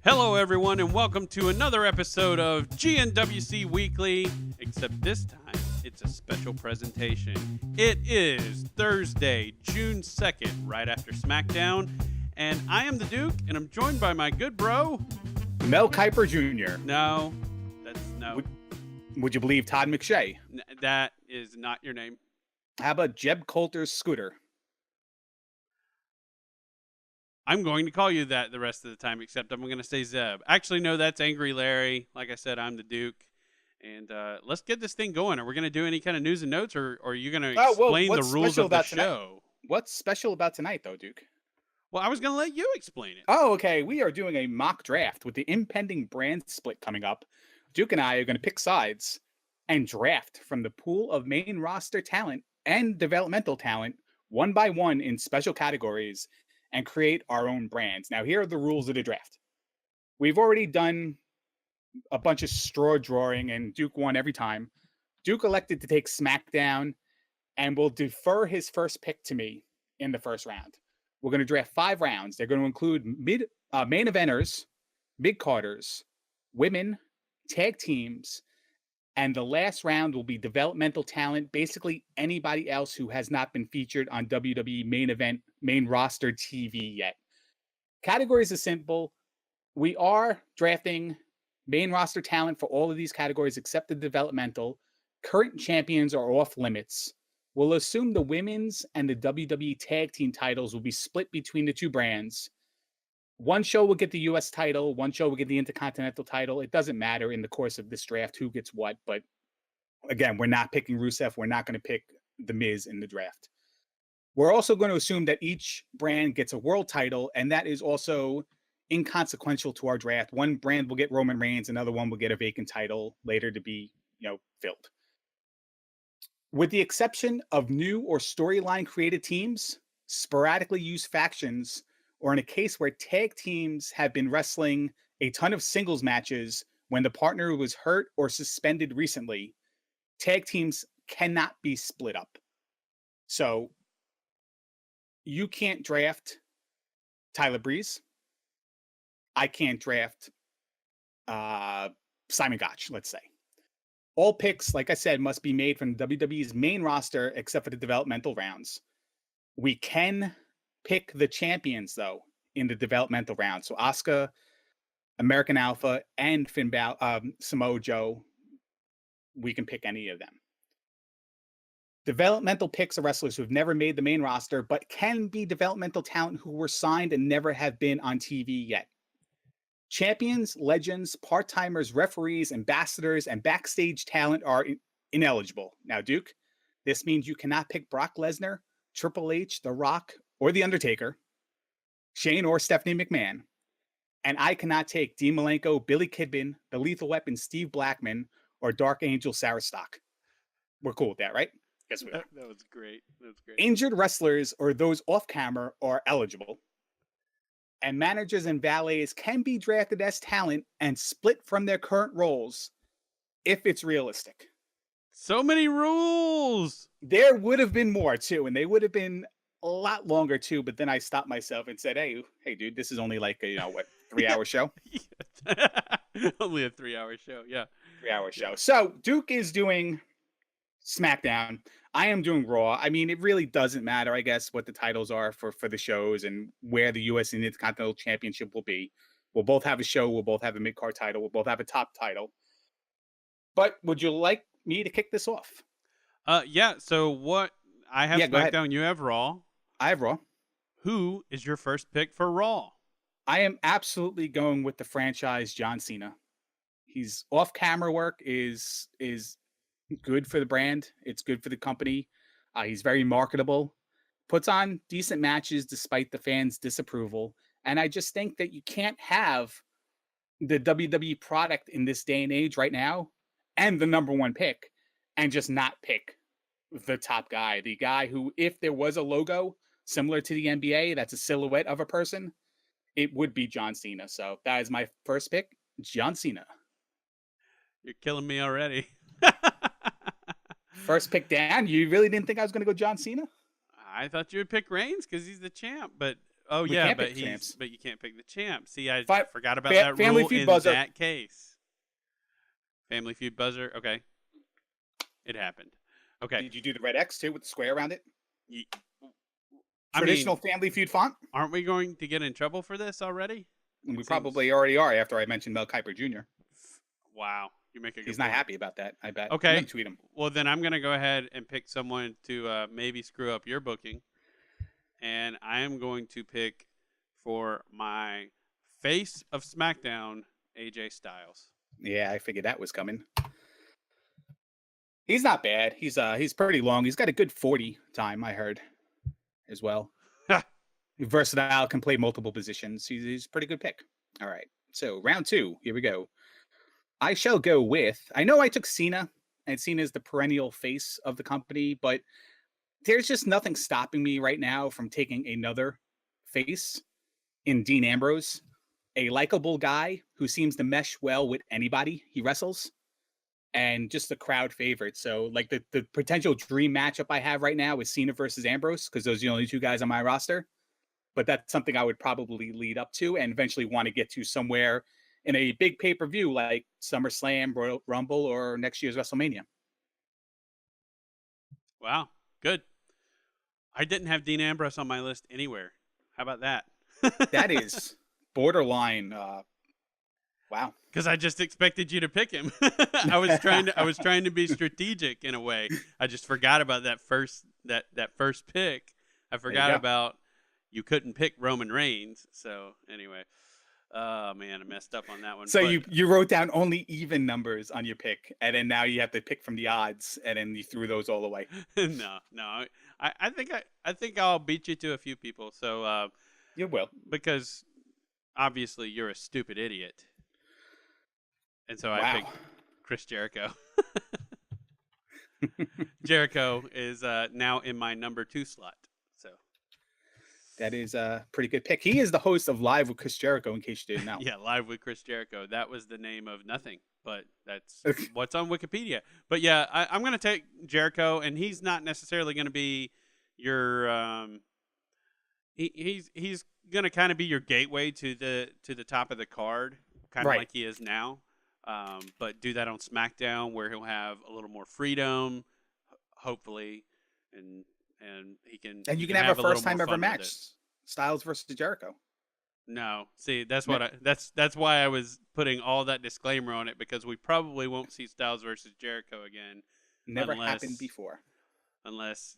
Hello, everyone, and welcome to another episode of GnWC Weekly, except this time it's a special presentation. It is Thursday, June 2nd, right after SmackDown, and I am the Duke, and I'm joined by my good bro, Mel Kiper Jr. No, that's no. Would you believe Todd McShay? That is not your name. How about Jeb Coulter's Scooter? I'm going to call you that the rest of the time, except I'm going to say Zeb. Actually, no, that's Angry Larry. Like I said, I'm the Duke. And let's get this thing going. Are we going to do any kind of news and notes, or are you going to explain the rules of the show? What's special about tonight, though, Duke? Well, I was going to let you explain it. Oh, okay. We are doing a mock draft with the impending brand split coming up. Duke and I are going to pick sides and draft from the pool of main roster talent and developmental talent, one by one in special categories, and create our own brands. Now, here are the rules of the draft. We've already done a bunch of straw drawing, and Duke won every time. Duke elected to take SmackDown and will defer his first pick to me in the first round. We're going to draft 5 rounds. They're going to include main eventers, MidQuarters, women, tag teams, and the last round will be developmental talent, basically anybody else who has not been featured on WWE main roster TV yet. Categories are simple. We are drafting main roster talent for all of these categories except the developmental. Current champions are off limits. We'll assume the women's and the WWE tag team titles will be split between the two brands. One show will get the U.S. title. One show will get the Intercontinental title. It doesn't matter in the course of this draft who gets what. But again, we're not picking Rusev. We're not going to pick The Miz in the draft. We're also going to assume that each brand gets a world title, and that is also inconsequential to our draft. One brand will get Roman Reigns. Another one will get a vacant title later to be, filled. With the exception of new or storyline created teams, sporadically used factions, or in a case where tag teams have been wrestling a ton of singles matches when the partner was hurt or suspended recently, tag teams cannot be split up. So you can't draft Tyler Breeze. I can't draft Simon Gotch, let's say. All picks, like I said, must be made from WWE's main roster except for the developmental rounds. We can pick the champions, though, in the developmental round. So Asuka, American Alpha, and Samoa Joe, we can pick any of them. Developmental picks are wrestlers who have never made the main roster, but can be developmental talent who were signed and never have been on TV yet. Champions, legends, part-timers, referees, ambassadors, and backstage talent are ineligible. Now, Duke, this means you cannot pick Brock Lesnar, Triple H, The Rock, or The Undertaker, Shane or Stephanie McMahon, and I cannot take Dean Malenko, Billy Kidman, The Lethal Weapon, Steve Blackman, or Dark Angel Sarah Stock. We're cool with that, right? Yes, we are. That was great. Injured wrestlers or those off camera are eligible. And managers and valets can be drafted as talent and split from their current roles if it's realistic. So many rules. There would have been more, too, and they would have been a lot longer, too. But then I stopped myself and said, hey, dude, this is only like a, 3-hour show? Only a 3-hour show, yeah. 3-hour show. So Duke is doing SmackDown. I am doing Raw. I mean, it really doesn't matter, I guess, what the titles are for the shows and where the U.S. and Intercontinental Championship will be. We'll both have a show. We'll both have a mid-card title. We'll both have a top title. But would you like me to kick this off? Yeah. So what? I have SmackDown. You have Raw. I have Raw. Who is your first pick for Raw? I am absolutely going with the franchise John Cena. He's off-camera work is good for the brand. It's good for the company. He's very marketable. Puts on decent matches despite the fans' disapproval. And I just think that you can't have the WWE product in this day and age right now and the number one pick and just not pick the top guy. The guy who, if there was a logo similar to the NBA, that's a silhouette of a person, it would be John Cena. So that is my first pick, John Cena. You're killing me already. First pick down. You really didn't think I was going to go John Cena? I thought you would pick Reigns because he's the champ, but Oh We yeah, can't but pick champs. but you can't pick the champ. See, I Fi- forgot about that Family rule Feud in buzzer. that case. Family Feud buzzer. Okay, it happened. Okay. Did you do the red X too with the square around it? Ye- Traditional Family Feud font? Aren't we going to get in trouble for this already? We probably already are after I mentioned Mel Kiper Jr. Wow, you make a good He's not point. happy about that, I bet. Okay. I'm gonna tweet him. Well, then I'm going to go ahead and pick someone to maybe screw up your booking. And I am going to pick for my face of SmackDown, AJ Styles. Yeah, I figured that was coming. He's not bad. He's pretty long. He's got a good 40 time, I heard, as well. Versatile, can play multiple positions. He's a pretty good pick. All right. So round 2, here we go. I shall go with, I know I took Cena, and Cena is the perennial face of the company, but there's just nothing stopping me right now from taking another face in Dean Ambrose, a likable guy who seems to mesh well with anybody he wrestles, and just a crowd favorite. So like the potential dream matchup I have right now is Cena versus Ambrose, because those are the only 2 guys on my roster. But that's something I would probably lead up to and eventually want to get to somewhere in a big pay-per-view like SummerSlam, Royal Rumble, or next year's WrestleMania. Wow, good. I didn't have Dean Ambrose on my list anywhere. How about that? That is borderline. Wow. Because I just expected you to pick him. I was trying to be strategic in a way. I just forgot about that first pick. I forgot about you couldn't pick Roman Reigns. So anyway, oh man, I messed up on that one. So you wrote down only even numbers on your pick, and then now you have to pick from the odds, and then you threw those all away. No. I think I'll beat you to a few people. So you will, because obviously you're a stupid idiot. And so I picked Chris Jericho. Jericho is now in my number 2 slot. So that is a pretty good pick. He is the host of Live with Chris Jericho, in case you didn't know. Yeah, Live with Chris Jericho. That was the name of nothing, but that's what's on Wikipedia. But yeah, I'm going to take Jericho, and he's not necessarily going to be your he's going to kind of be your gateway to the top of the card, kind of like he is now. But do that on SmackDown where he'll have a little more freedom, hopefully, and he can. And you can have a first time ever match, Styles versus Jericho. No, see, that's what that's why I was putting all that disclaimer on it, because we probably won't see Styles versus Jericho again. Never happened before, unless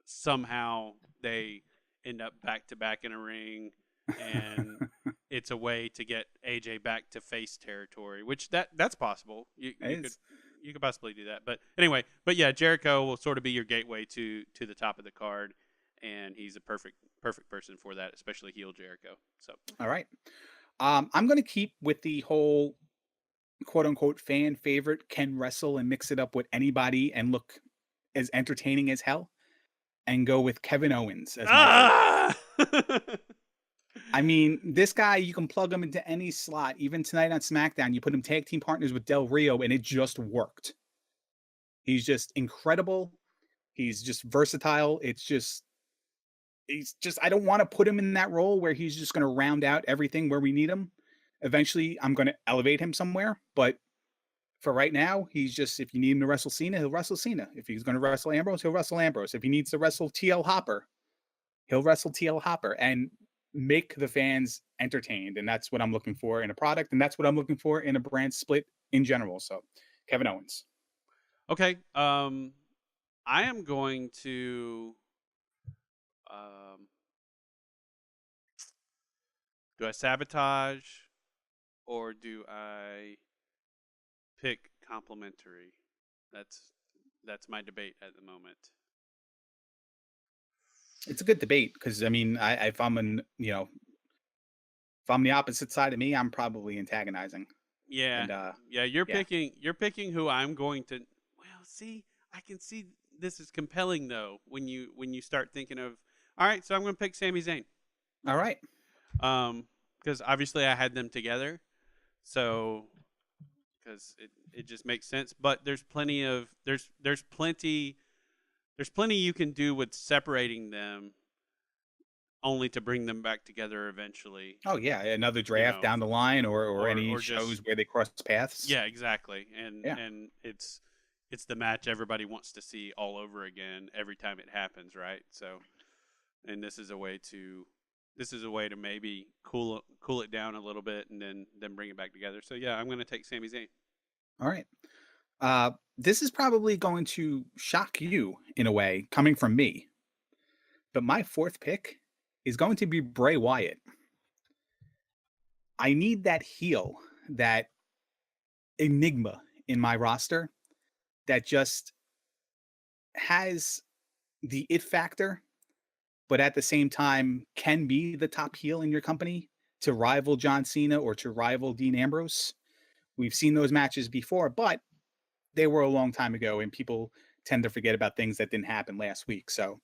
somehow they end up back to back in a ring. And it's a way to get AJ back to face territory, which that's possible. You could possibly do that. But anyway, yeah, Jericho will sort of be your gateway to the top of the card, and he's a perfect person for that, especially heel Jericho. So all right, I'm going to keep with the whole quote unquote fan favorite, can wrestle and mix it up with anybody and look as entertaining as hell, and go with Kevin Owens as my I mean, this guy, you can plug him into any slot. Even tonight on SmackDown, you put him tag team partners with Del Rio, and it just worked. He's just incredible. He's just versatile. I don't want to put him in that role where he's just going to round out everything where we need him. Eventually, I'm going to elevate him somewhere. But for right now, he's just, if you need him to wrestle Cena, he'll wrestle Cena. If he's going to wrestle Ambrose, he'll wrestle Ambrose. If he needs to wrestle TL Hopper, he'll wrestle TL Hopper. And make the fans entertained, and that's what I'm looking for in a product, and that's what I'm looking for in a brand split in general. So Kevin Owens. Okay. I am going to do I sabotage or do I pick complimentary? That's my debate at the moment. It's a good debate, because I mean, if I'm the opposite side of me, I'm probably antagonizing. Yeah, and, you're picking who I'm going to. Well, see, I can see this is compelling though when you start thinking of. All right, so I'm going to pick Sami Zayn. All right. Because obviously I had them together, so because it just makes sense. But there's plenty you can do with separating them only to bring them back together eventually. Oh yeah, another You draft know, down the line, or any or just shows where they cross paths. yeah, exactly. Yeah. And it's the match everybody wants to see all over again every time it happens, right? So, and this is a way to maybe cool it down a little bit and then bring it back together. So yeah, I'm going to take Sami Zayn. All right. This is probably going to shock you in a way, coming from me. But my fourth pick is going to be Bray Wyatt. I need that heel, that enigma in my roster that just has the it factor, but at the same time can be the top heel in your company to rival John Cena or to rival Dean Ambrose. We've seen those matches before, but they were a long time ago, and people tend to forget about things that didn't happen last week. So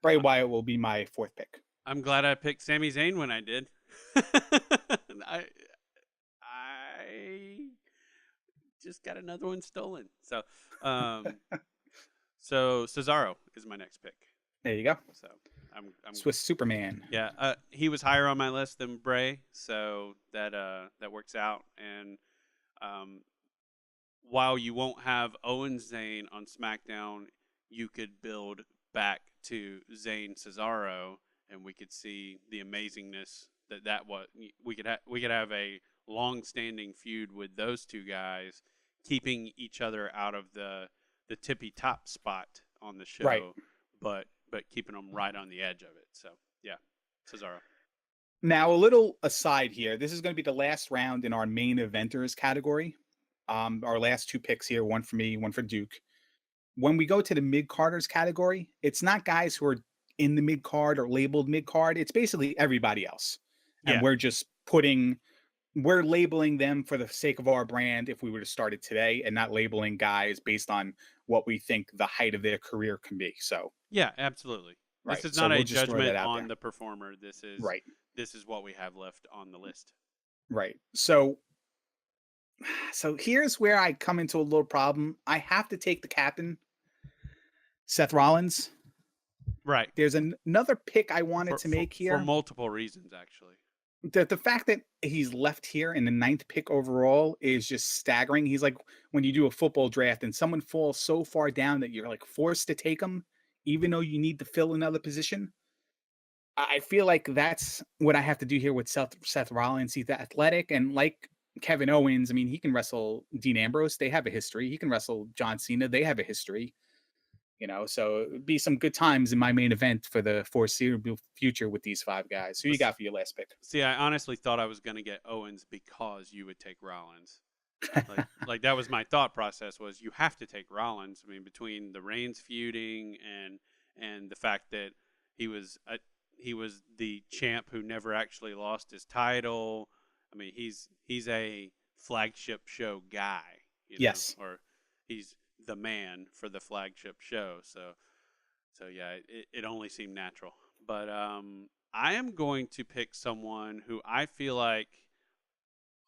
Bray Wyatt will be my fourth pick. I'm glad I picked Sami Zayn when I did. I just got another one stolen. So, so Cesaro is my next pick. There you go. So I'm Swiss Superman. Yeah, he was higher on my list than Bray, so that works out. And while you won't have Owens Zayn on SmackDown, you could build back to Zayn Cesaro, and we could see the amazingness that what we could have a long-standing feud with those two guys, keeping each other out of the tippy top spot on the show, right, but keeping them right on the edge of it. So yeah, Cesaro. Now, a little aside here, this is going to be the last round in our main eventers category. Our last two picks here, one for me, one for Duke. When we go to the mid-carders category, it's not guys who are in the mid-card or labeled mid-card. It's basically everybody else. And Yeah. we're labeling them for the sake of our brand if we were to start it today, and not labeling guys based on what we think the height of their career can be. So yeah, absolutely. Right. This is So not we'll a just throw that judgment out on there. the performer. This is Right. This is what we have left on the list. Right. So here's where I come into a little problem. I have to take the captain, Seth Rollins. Right. There's another pick I wanted to make here. For multiple reasons, actually. The fact that he's left here in the 9th pick overall is just staggering. He's like when you do a football draft and someone falls so far down that you're like forced to take him, even though you need to fill another position. I feel like that's what I have to do here with Seth Rollins. He's athletic, and like Kevin Owens, I mean, he can wrestle Dean Ambrose. They have a history. He can wrestle John Cena. They have a history. So it'd be some good times in my main event for the foreseeable future with these 5 guys. Who you got for your last pick? See, I honestly thought I was going to get Owens because you would take Rollins. like that was my thought process, was you have to take Rollins. I mean, between the Reigns feuding and the fact that he was the champ who never actually lost his title. I mean, he's a flagship show guy. Yes. Or he's the man for the flagship show. So yeah, it only seemed natural. But I am going to pick someone who I feel like,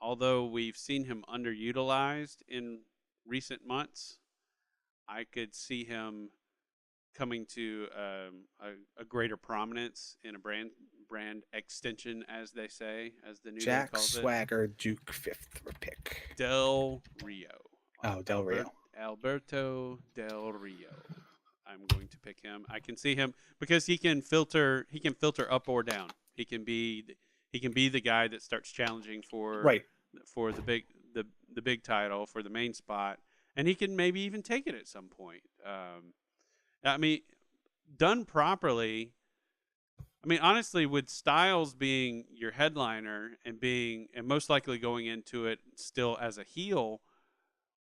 although we've seen him underutilized in recent months, I could see him coming to a greater prominence in a brand extension, as they say, as the new Jack calls Swagger, Duke 5th pick. Del Rio. Oh, Del Rio. Alberto Del Rio. I'm going to pick him. I can see him because he can filter up or down. He can be the guy that starts challenging for the big title, for the main spot, and he can maybe even take it at some point. I mean, done properly. I mean, honestly, with Styles being your headliner and most likely going into it still as a heel,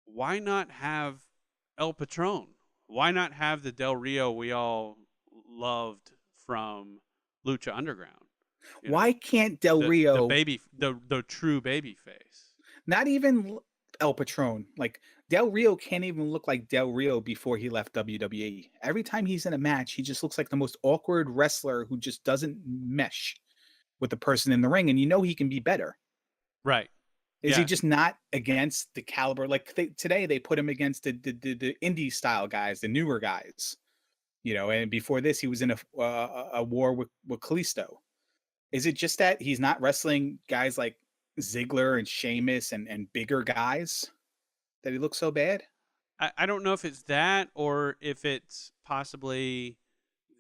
why not have El Patron? Why not have the Del Rio we all loved from Lucha Underground? Why can't Del Rio, the true baby face? Not even El Patron. Like, Del Rio can't even look like Del Rio before he left WWE. Every time he's in a match, he just looks like the most awkward wrestler who just doesn't mesh with the person in the ring, and he can be better. Right. Is he just not against the caliber? Like today, they put him against the indie style guys, the newer guys. and before this, he was in a war with Kalisto. Is it just that he's not wrestling guys like Ziggler and Sheamus and bigger guys that he looks so bad? I don't know if it's that or if it's possibly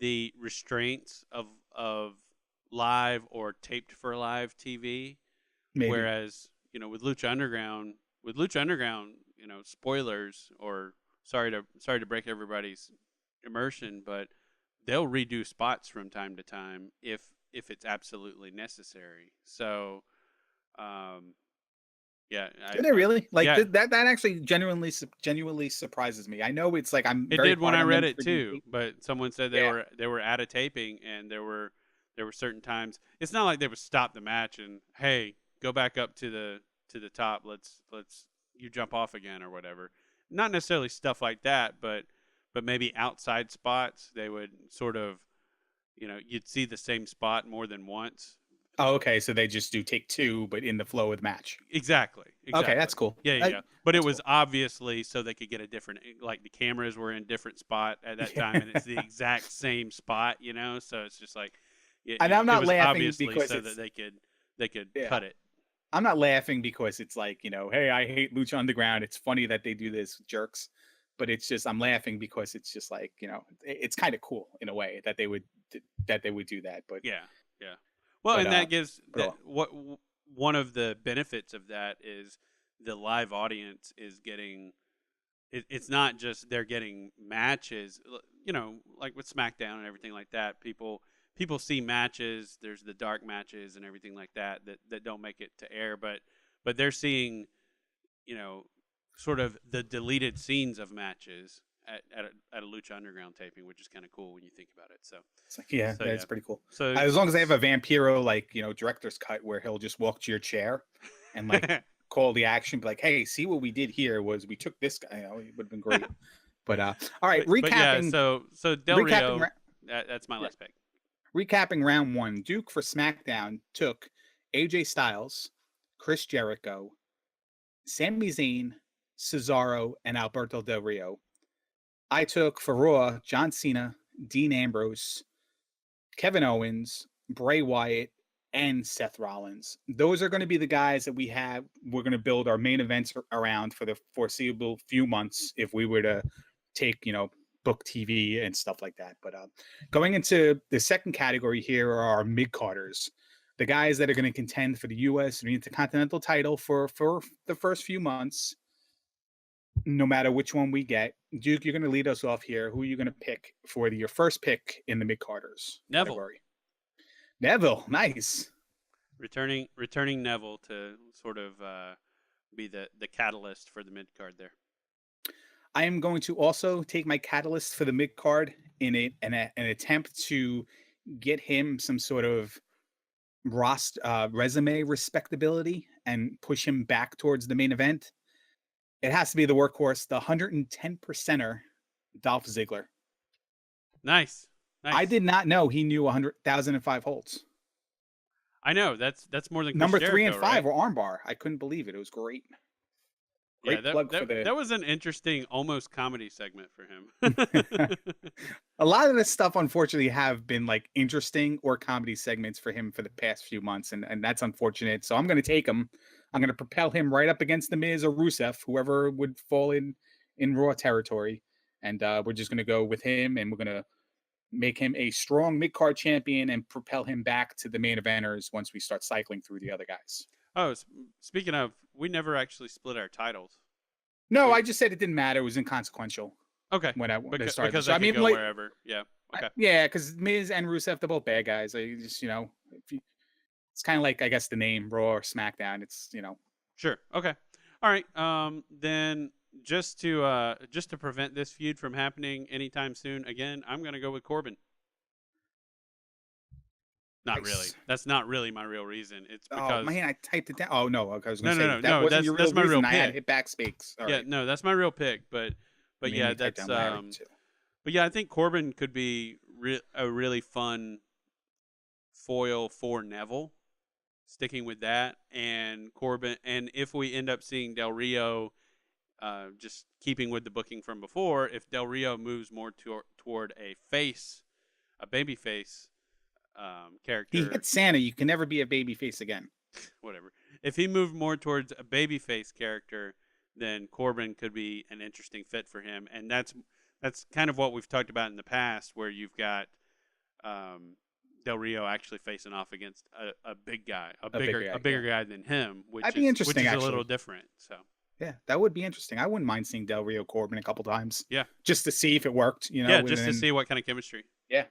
the restraints of live or taped for live TV. Maybe. Whereas, with Lucha Underground, spoilers or sorry to break everybody's immersion, but they'll redo spots from time to time if it's absolutely necessary. So, yeah, Did they really? Like yeah, that actually genuinely surprises me. I know it's like I'm it very did when hard I on read them it for doing too. But someone said yeah. they were at a taping and there were certain times. It's not like they would stop the match and, hey, go back up to the top. Let's you jump off again or whatever. Not necessarily stuff like that, but maybe outside spots they would sort of, you'd see the same spot more than once. Oh, okay. So they just do take two, but in the flow of the match. Exactly. Okay, that's cool. Yeah. But it was cool. obviously so they could get a different, like the cameras were in different spot at that time, and it's the exact same spot, So it's just like, And I'm it not was laughing obviously because so it's that they could yeah. cut it. I'm not laughing because it's like, hey, I hate Lucha Underground. It's funny that they do this, jerks. But it's just I'm laughing because it's just like, it's kind of cool in a way that they would do that. But Yeah. Yeah. Well, but and that gives but, that one of the benefits of that is the live audience is getting. It's not just they're getting matches, like with SmackDown and everything like that. People see matches. There's the dark matches and everything like that don't make it to air, but they're seeing, sort of the deleted scenes of matches at a Lucha Underground taping, which is kind of cool when you think about it. So it's like, yeah, so that's pretty cool. So As long as they have a Vampiro, like, director's cut where he'll just walk to your chair and like call the action, be like, hey, see what we did here was we took this guy. It would have been great. But all right, but yeah, recapping. so Del Rio, that's my last pick. Recapping round one, Duke for SmackDown took AJ Styles, Chris Jericho, Sami Zayn, Cesaro, and Alberto Del Rio. I took for Raw John Cena, Dean Ambrose, Kevin Owens, Bray Wyatt, and Seth Rollins. Those are going to be the guys that we're going to build our main events around for the foreseeable few months if we were to take, book TV and stuff like that. But going into the second category here are our mid-carders, the guys that are going to contend for the U.S. and Intercontinental title for the first few months, no matter which one we get. Duke, you're going to lead us off here. Who are you going to pick for your first pick in the mid-carders category? Neville, nice. Returning Neville to sort of be the catalyst for the mid card there. I am going to also take my catalyst for the mid card in an attempt to get him some sort of resume respectability and push him back towards the main event. It has to be the workhorse, the 110%er, Dolph Ziggler. Nice. I did not know he knew 100,005 holds. I know that's more than Chris number Jericho, 3 and 5 right? were armbar. I couldn't believe it. It was great. Great plug for that was an interesting almost comedy segment for him. A lot of this stuff, unfortunately, have been like interesting or comedy segments for him for the past few months, and that's unfortunate. So I'm going to take him. I'm going to propel him right up against The Miz or Rusev, whoever would fall in Raw territory, and we're just going to go with him, and we're going to make him a strong mid-card champion and propel him back to the main eventers once we start cycling through the other guys. Oh, speaking of, we never actually split our titles. No, I just said it didn't matter. It was inconsequential. Okay. When I started. Because I mean, go wherever. Yeah. Okay. Yeah, because Miz and Rusev, they're both bad guys. They just, it's kind of like, I guess, the name Raw or SmackDown. It's, Sure. Okay. All right. Then just to prevent this feud from happening anytime soon again, I'm going to go with Corbin. Not really. That's not really my real reason. It's because man, I typed it down. Oh no, I was going to say no. Wasn't your real my real pick. I had pick. hit backspace. Yeah, right. No, that's my real pick. But yeah, that's but yeah, I think Corbin could be a really fun foil for Neville. Sticking with that, and Corbin, and if we end up seeing Del Rio just keeping with the booking from before, if Del Rio moves more toward a baby face He character, hit Santa. You can never be a baby face again. whatever. If he moved more towards a baby face character, then Corbin could be an interesting fit for him, and that's kind of what we've talked about in the past, where you've got Del Rio actually facing off against a big guy, a bigger guy than him, That'd be interesting, which is actually. a little different. So yeah, that would be interesting. I wouldn't mind seeing Del Rio Corbin a couple times. Yeah, just to see if it worked. You know, yeah, just to see what kind of chemistry. Yeah.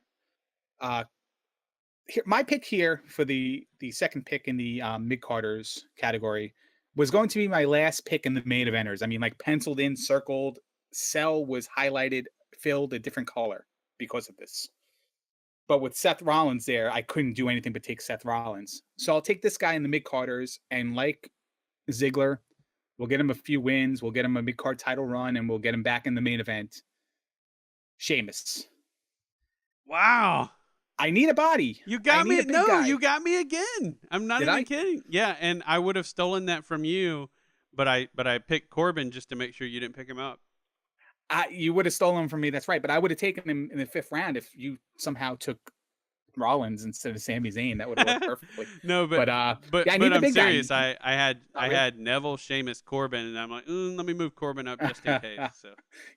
My pick here for the second pick in the mid-carders category was going to be my last pick in the main eventers. I mean, like penciled in, circled, cell was highlighted, filled a different color because of this. But with Seth Rollins there, I couldn't do anything but take Seth Rollins. So I'll take this guy in the mid-carders, and like Ziggler, we'll get him a few wins, we'll get him a mid-card title run, and we'll get him back in the main event. Sheamus. Wow. I need a body. You got me. No, you got me again. I'm not even kidding. Yeah, and I would have stolen that from you, but I picked Corbin just to make sure you didn't pick him up. You would have stolen him from me. That's right. But I would have taken him in the 5th round if you somehow took Rollins instead of Sami Zayn. That would have worked perfectly. No, but yeah, I'm serious. I had Neville, Sheamus, Corbin, and I'm like, let me move Corbin up just in case. So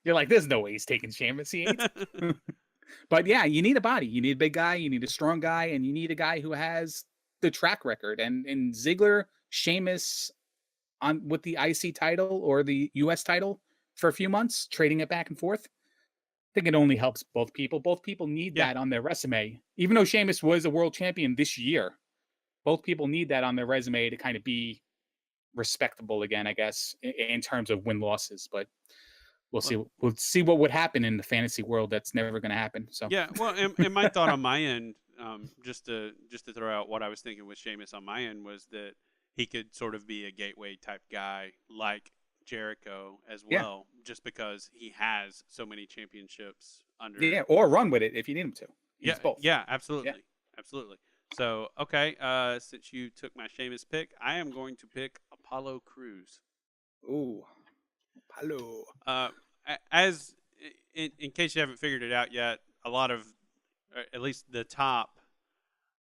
you're like, there's no way he's taking Sheamus. He ain't. But yeah, you need a body. You need a big guy. You need a strong guy, and you need a guy who has the track record. And Ziggler, Sheamus, on with the IC title or the US title for a few months, trading it back and forth. I think it only helps both people. Both people need that on their resume. Even though Sheamus was a world champion this year, both people need that on their resume to kind of be respectable again, I guess, in terms of win-losses. But we'll see what would happen in the fantasy world. That's never going to happen. So yeah, well, and my thought on my end, just to throw out what I was thinking with Sheamus on my end, was that he could sort of be a gateway type guy like Jericho as well, just because he has so many championships under. Yeah, or run with it if you need him to. Yeah, both. Yeah, absolutely, absolutely. So okay, since you took my Sheamus pick, I am going to pick Apollo Crews. Ooh. Hello. As in case you haven't figured it out yet, a lot of, at least the top,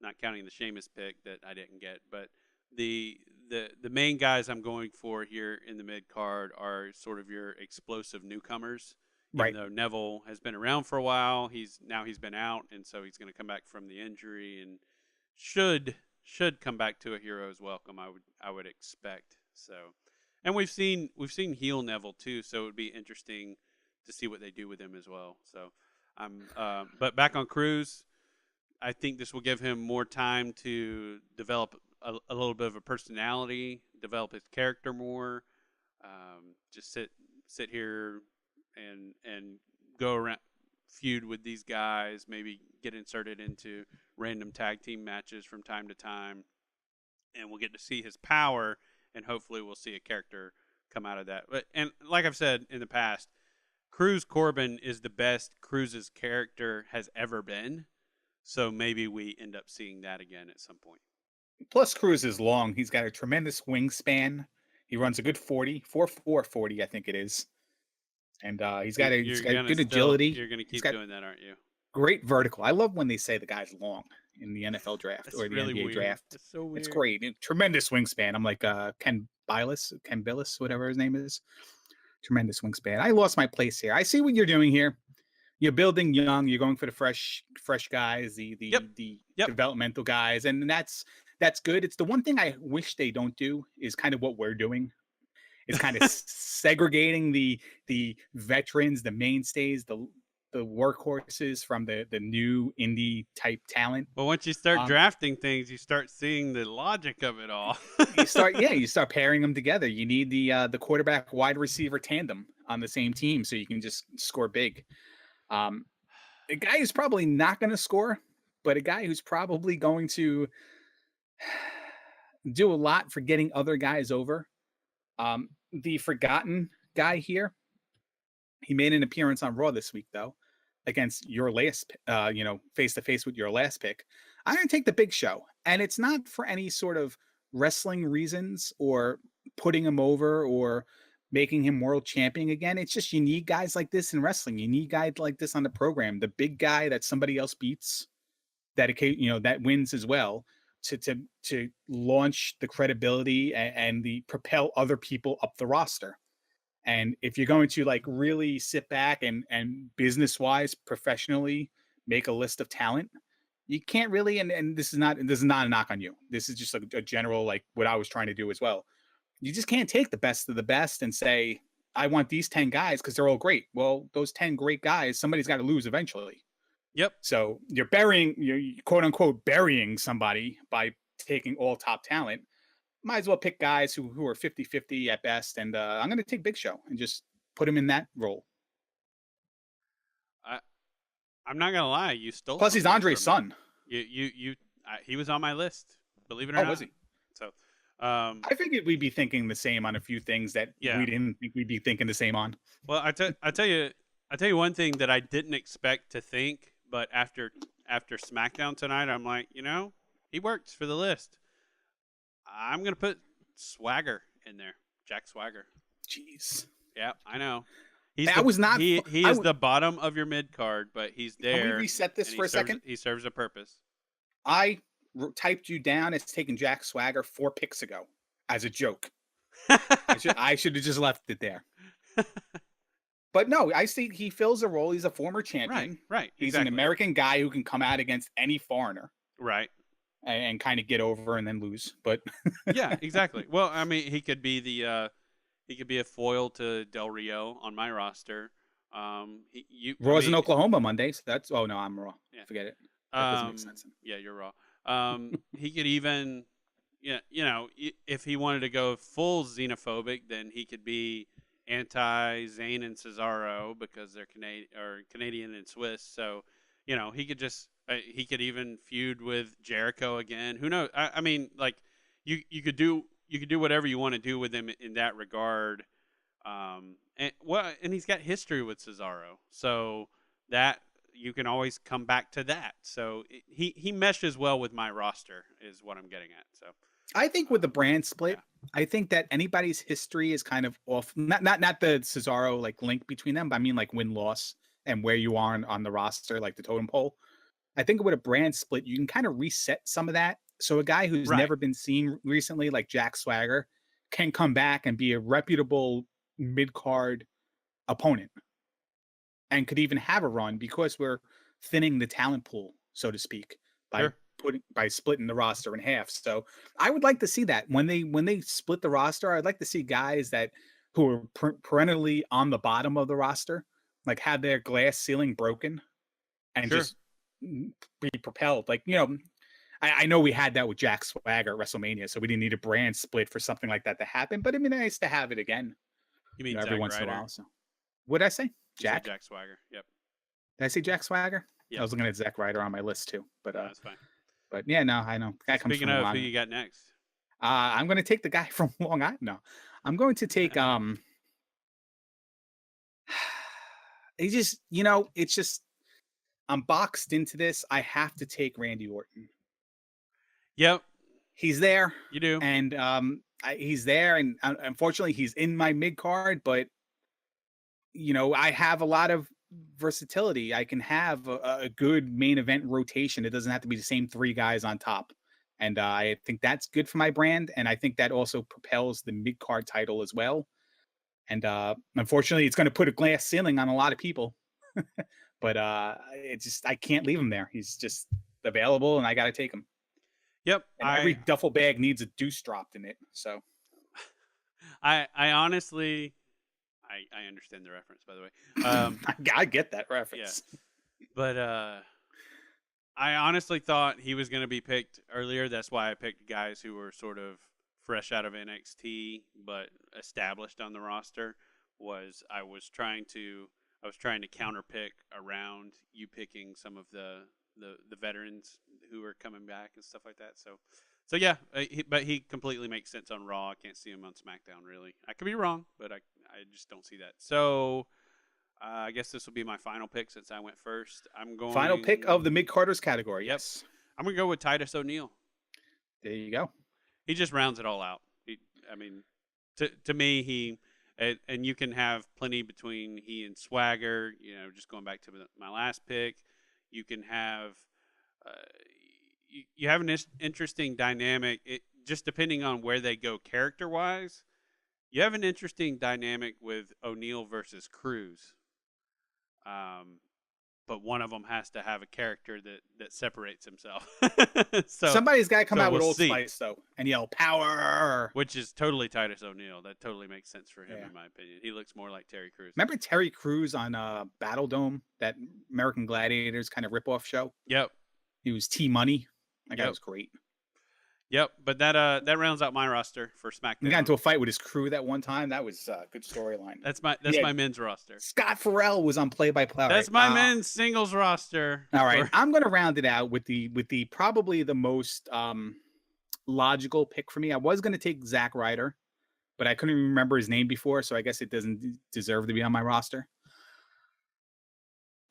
not counting the Sheamus pick that I didn't get, but the main guys I'm going for here in the mid card are sort of your explosive newcomers. Right. Even though Neville has been around for a while, he's been out, and so he's going to come back from the injury and should come back to a hero's welcome. I would expect so. And we've seen heel Neville too, so it would be interesting to see what they do with him as well. So but back on Crews, I think this will give him more time to develop a little bit of a personality, develop his character more. Just sit here and go around, feud with these guys, maybe get inserted into random tag team matches from time to time, and we'll get to see his power. And hopefully we'll see a character come out of that. And like I've said in the past, Crews Corbin is the best Cruz's character has ever been. So maybe we end up seeing that again at some point. Plus, Crews is long. He's got a tremendous wingspan. He runs a good 4.40, I think it is. And he's got good agility. You're going to keep doing that, aren't you? Great vertical. I love when they say the guy's long in the NFL draft or the really NBA weird. draft. It's so weird. It's great. Tremendous wingspan. I'm like Ken Billis, whatever his name is. Tremendous wingspan. I lost my place here. I see what you're doing here. You're building young. You're going for the fresh guys, the developmental guys, and that's good. It's the one thing I wish they don't do is kind of what we're doing. It's kind of segregating the veterans, the mainstays, the workhorses from the new indie type talent. But once you start drafting things, you start seeing the logic of it all. you start pairing them together. You need the quarterback wide receiver tandem on the same team so you can just score big. A guy who's probably not going to score, but a guy who's probably going to do a lot for getting other guys over. The forgotten guy here. He made an appearance on Raw this week, though, against your last, face to face with your last pick. I'm going to take the Big Show, and it's not for any sort of wrestling reasons or putting him over or making him world champion again. It's just, you need guys like this in wrestling. You need guys like this on the program. The big guy that somebody else beats, that that wins as well, to launch the credibility and the propel other people up the roster. And if you're going to like really sit back and business wise, professionally make a list of talent, you can't really, and this is not a knock on you. This is just a general, like what I was trying to do as well. You just can't take the best of the best and say, I want these 10 guys because they're all great. Well, those 10 great guys, somebody's got to lose eventually. Yep. So you're quote unquote burying somebody by taking all top talent. Might as well pick guys who are 50-50 at best. And I'm going to take Big Show and just put him in that role. I'm not gonna lie, you stole. Plus, he's Andre's son. He was on my list. Believe it or not. Was he? So, I figured we'd be thinking the same on a few things that we didn't think we'd be thinking the same on. Well, I tell you one thing that I didn't expect to think, but after SmackDown tonight, I'm like, he works for the list. I'm gonna put Swagger in there, Jack Swagger. Jeez. Yeah, I know. He is the bottom of your mid card, but he's there. Can we reset this for a second? He serves a purpose. I typed you down as taking Jack Swagger 4 picks ago as a joke. I should have just left it there. But no, I see he fills a role. He's a former champion. Right. He's an American guy who can come out against any foreigner. Right. And kind of get over and then lose. But yeah, exactly. Well, I mean, he could be a foil to Del Rio on my roster. Raw's in Oklahoma Monday, so that's. Oh no, I'm Raw. Yeah. Forget it. That doesn't make sense. Yeah, you're Raw. He could even, if he wanted to go full xenophobic, then he could be anti-Zayn and Cesaro because they're Canadian and Swiss. So, he could just he could even feud with Jericho again. Who knows? I mean, like you could do whatever you want to do with him in that regard. And he's got history with Cesaro, so that you can always come back to that. So he meshes well with my roster, is what I'm getting at. So I think with the brand split, I think that anybody's history is kind of off. Not the Cesaro like link between them, but I mean like win-loss and where you are on the roster, like the totem pole. I think with a brand split, you can kind of reset some of that. So a guy who's never been seen recently, like Jack Swagger, can come back and be a reputable mid-card opponent and could even have a run because we're thinning the talent pool, so to speak, by splitting the roster in half. So I would like to see that when they split the roster. I'd like to see guys who are perennially on the bottom of the roster, like have their glass ceiling broken and just be propelled. Like, I know we had that with Jack Swagger at WrestleMania, so we didn't need a brand split for something like that to happen. But it'd be nice to have it again. You mean every once in a while? So, what did I say? Jack Swagger. Yep. Did I say Jack Swagger? Yeah. I was looking at Zack Ryder on my list too. But that's fine. But yeah, no, I know. Speaking of, who you got next? I'm going to take the guy from Long Island. No, I'm going to take He just, it's just I'm boxed into this. I have to take Randy Orton. Yep. He's there. You do. And he's there. And unfortunately, he's in my mid card. But, I have a lot of versatility. I can have a good main event rotation. It doesn't have to be the same 3 guys on top. And I think that's good for my brand. And I think that also propels the mid card title as well. And unfortunately, it's going to put a glass ceiling on a lot of people. But I can't leave him there. He's just available, and I got to take him. Yep. And every duffel bag needs a deuce dropped in it. So, I honestly, I understand the reference, by the way. I get that reference. Yeah. But I honestly thought he was going to be picked earlier. That's why I picked guys who were sort of fresh out of NXT but established on the roster. I was trying to counterpick around you picking some of the veterans who are coming back and stuff like that. So yeah, but he completely makes sense on Raw. I can't see him on SmackDown really. I could be wrong, but I just don't see that. So I guess this will be my final pick since I went first. Final pick of the mid-carders category. Yes. I'm going to go with Titus O'Neil. There you go. He just rounds it all out. To me, And you can have plenty between he and Swagger. Just going back to my last pick, you can have you have an interesting dynamic. Just depending on where they go character wise, you have an interesting dynamic with O'Neal versus Cruz. But one of them has to have a character that separates himself. Somebody's got to come out with we'll Old see. Spice though and yell power, which is totally Titus O'Neil. That totally makes sense for him, in my opinion. He looks more like Terry Crews. Remember Terry Crews on Battle Dome, that American Gladiators kind of ripoff show? Yep. He was T-Money. That guy was great. Yep, but that rounds out my roster for SmackDown. He got into a fight with his crew that one time. That was a good storyline. That's my men's roster. Scott Farrell was on play-by-play. That's my men's singles roster. All right, I'm going to round it out with the probably the most logical pick for me. I was going to take Zack Ryder, but I couldn't even remember his name before, so I guess it doesn't deserve to be on my roster.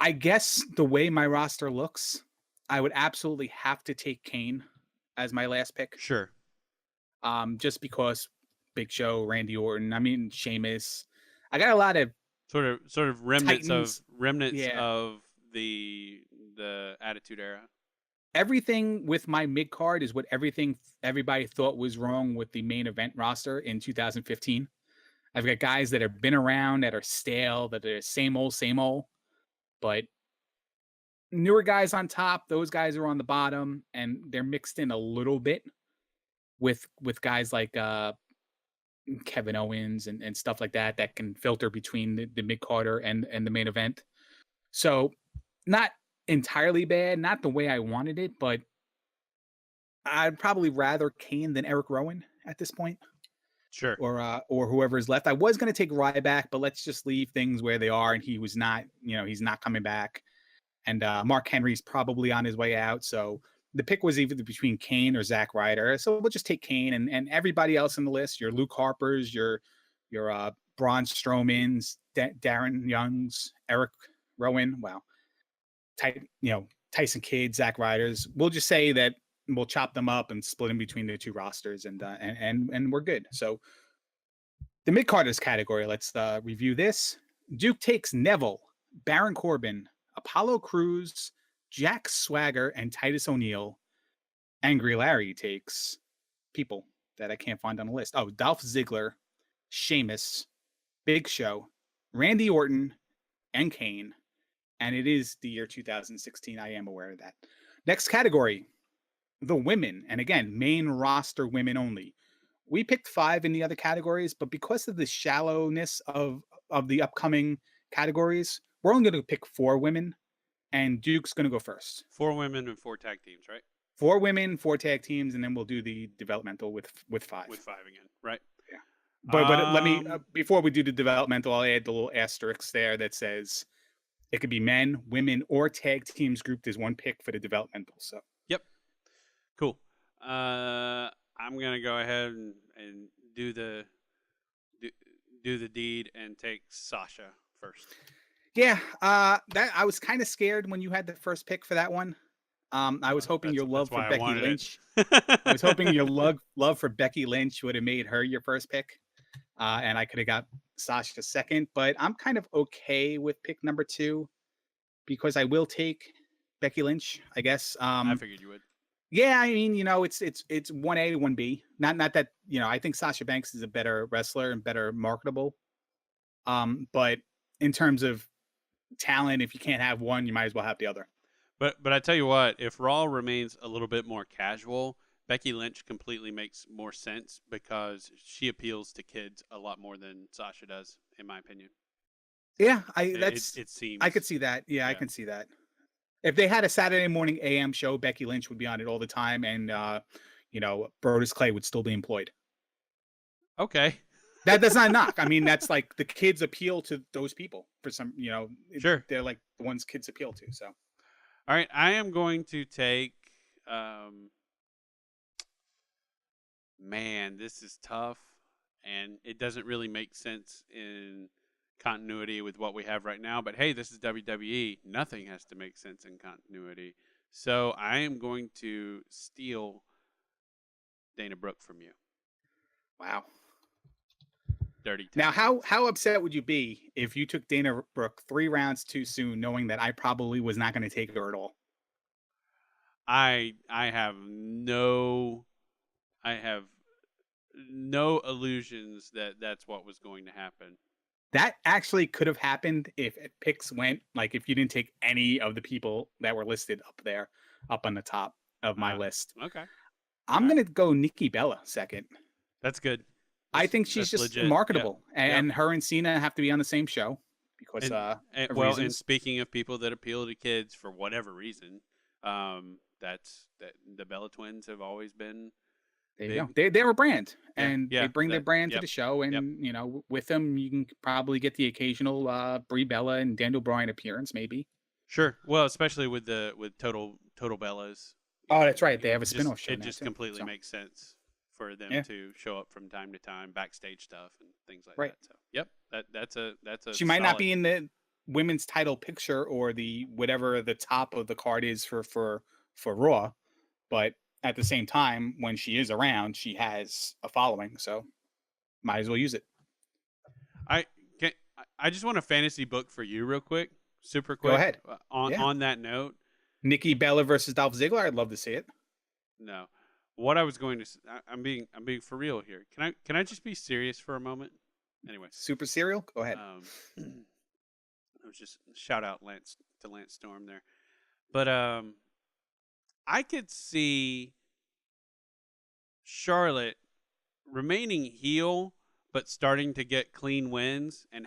I guess the way my roster looks, I would absolutely have to take Kane as my last pick. Sure. Just because Big Show, Randy Orton, I mean Sheamus. I got a lot of sort of remnants Titans. of the Attitude Era. Everything with my mid card is what everybody thought was wrong with the main event roster in 2015. I've got guys that have been around, that are stale, that are same old, but newer guys on top, those guys are on the bottom, and they're mixed in a little bit with guys like Kevin Owens and stuff like that can filter between the mid-carder and the main event. So not entirely bad, not the way I wanted it, but I'd probably rather Kane than Eric Rowan at this point. Sure. Or whoever's left. I was going to take Ryback, but let's just leave things where they are, and he was not, he's not coming back. And Mark Henry's probably on his way out. So the pick was either between Kane or Zack Ryder. So we'll just take Kane, and everybody else on the list, your Luke Harper's, your Braun Strowman's, Darren Young's, Eric Rowan, Tyson Kidd, Zack Ryder's. We'll just say that we'll chop them up and split them between the two rosters, and we're good. So the mid-carders category, let's review this. Duke takes Neville, Baron Corbin, Apollo Crews, Jack Swagger, and Titus O'Neil. Angry Larry takes people that I can't find on the list. Oh, Dolph Ziggler, Sheamus, Big Show, Randy Orton, and Kane. And it is the year 2016. I am aware of that. Next category, the women. And again, main roster women only. We picked 5 in the other categories, but because of the shallowness of the upcoming categories, we're only going to pick 4 women, and Duke's going to go first. 4 women and 4 tag teams, right? 4 women, 4 tag teams, and then we'll do the developmental with 5. With 5 again, right? Yeah. But let me, before we do the developmental, I'll add the little asterisk there that says it could be men, women, or tag teams grouped as one pick for the developmental. So. Yep. Cool. I'm going to go ahead and do the deed and take Sasha first. Yeah, that I was kind of scared when you had the first pick for that one. I was hoping your love for Becky Lynch. I was hoping your love for Becky Lynch would have made her your first pick, and I could have got Sasha second. But I'm kind of okay with pick number 2 because I will take Becky Lynch, I guess. I figured you would. Yeah, I mean, it's 1A to 1B. Not that I think Sasha Banks is a better wrestler and better marketable. But in terms of talent, if you can't have one, you might as well have the other. But I tell you what, if Raw remains a little bit more casual, Becky Lynch completely makes more sense because she appeals to kids a lot more than Sasha does, in my opinion. Yeah, it seems. I could see that. Yeah, I can see that. If they had a Saturday morning AM show, Becky Lynch would be on it all the time, and Brodus Clay would still be employed. Okay. That's not a knock. I mean, that's like the kids appeal to those people for some, Sure. They're like the ones kids appeal to. So, all right, I am going to take. Man, this is tough, and it doesn't really make sense in continuity with what we have right now. But hey, this is WWE. Nothing has to make sense in continuity. So I am going to steal Dana Brooke from you. Wow. dirty Now, talent. how upset would you be if you took Dana Brooke 3 rounds too soon, knowing that I probably was not going to take her at all? I have no I have no illusions that that's what was going to happen. That actually could have happened if picks went like if you didn't take any of the people that were listed up there, up on the top of my list. Okay. I'm All right. gonna go Nikki Bella second. That's good. I think she's That's just legit. Yep. marketable, Yep. and her and Cena have to be on the same show because of Well, and reasons. speaking of people that appeal to kids for whatever reason, that the Bella twins have always been There you big. go. They're a brand, Yeah. and they Yeah. bring their brand to Yep. the show. Yep. And with them, you can probably get the occasional Brie Bella and Daniel Bryan appearance, maybe. Sure. Well, especially with Total Bellas. Oh, that's right. They have a Just spin-off show it now just too. completely So makes sense for them yeah, to show up from time to time, backstage stuff and things like right. that. So, yep, that's a She might not solid. be in the women's title picture or the whatever the top of the card is for Raw, but at the same time, when she is around, she has a following, so might as well use it. I can I just want a fantasy book for you real quick, super Go quick. ahead. On Yeah, that note, Nikki Bella versus Dolph Ziggler. I'd love to see it. no. What I was going to I'm being for real here. Can I just be serious for a moment? Anyway, Super serial. Go ahead. I was just shout out Lance Storm there. But I could see Charlotte remaining heel, but starting to get clean wins and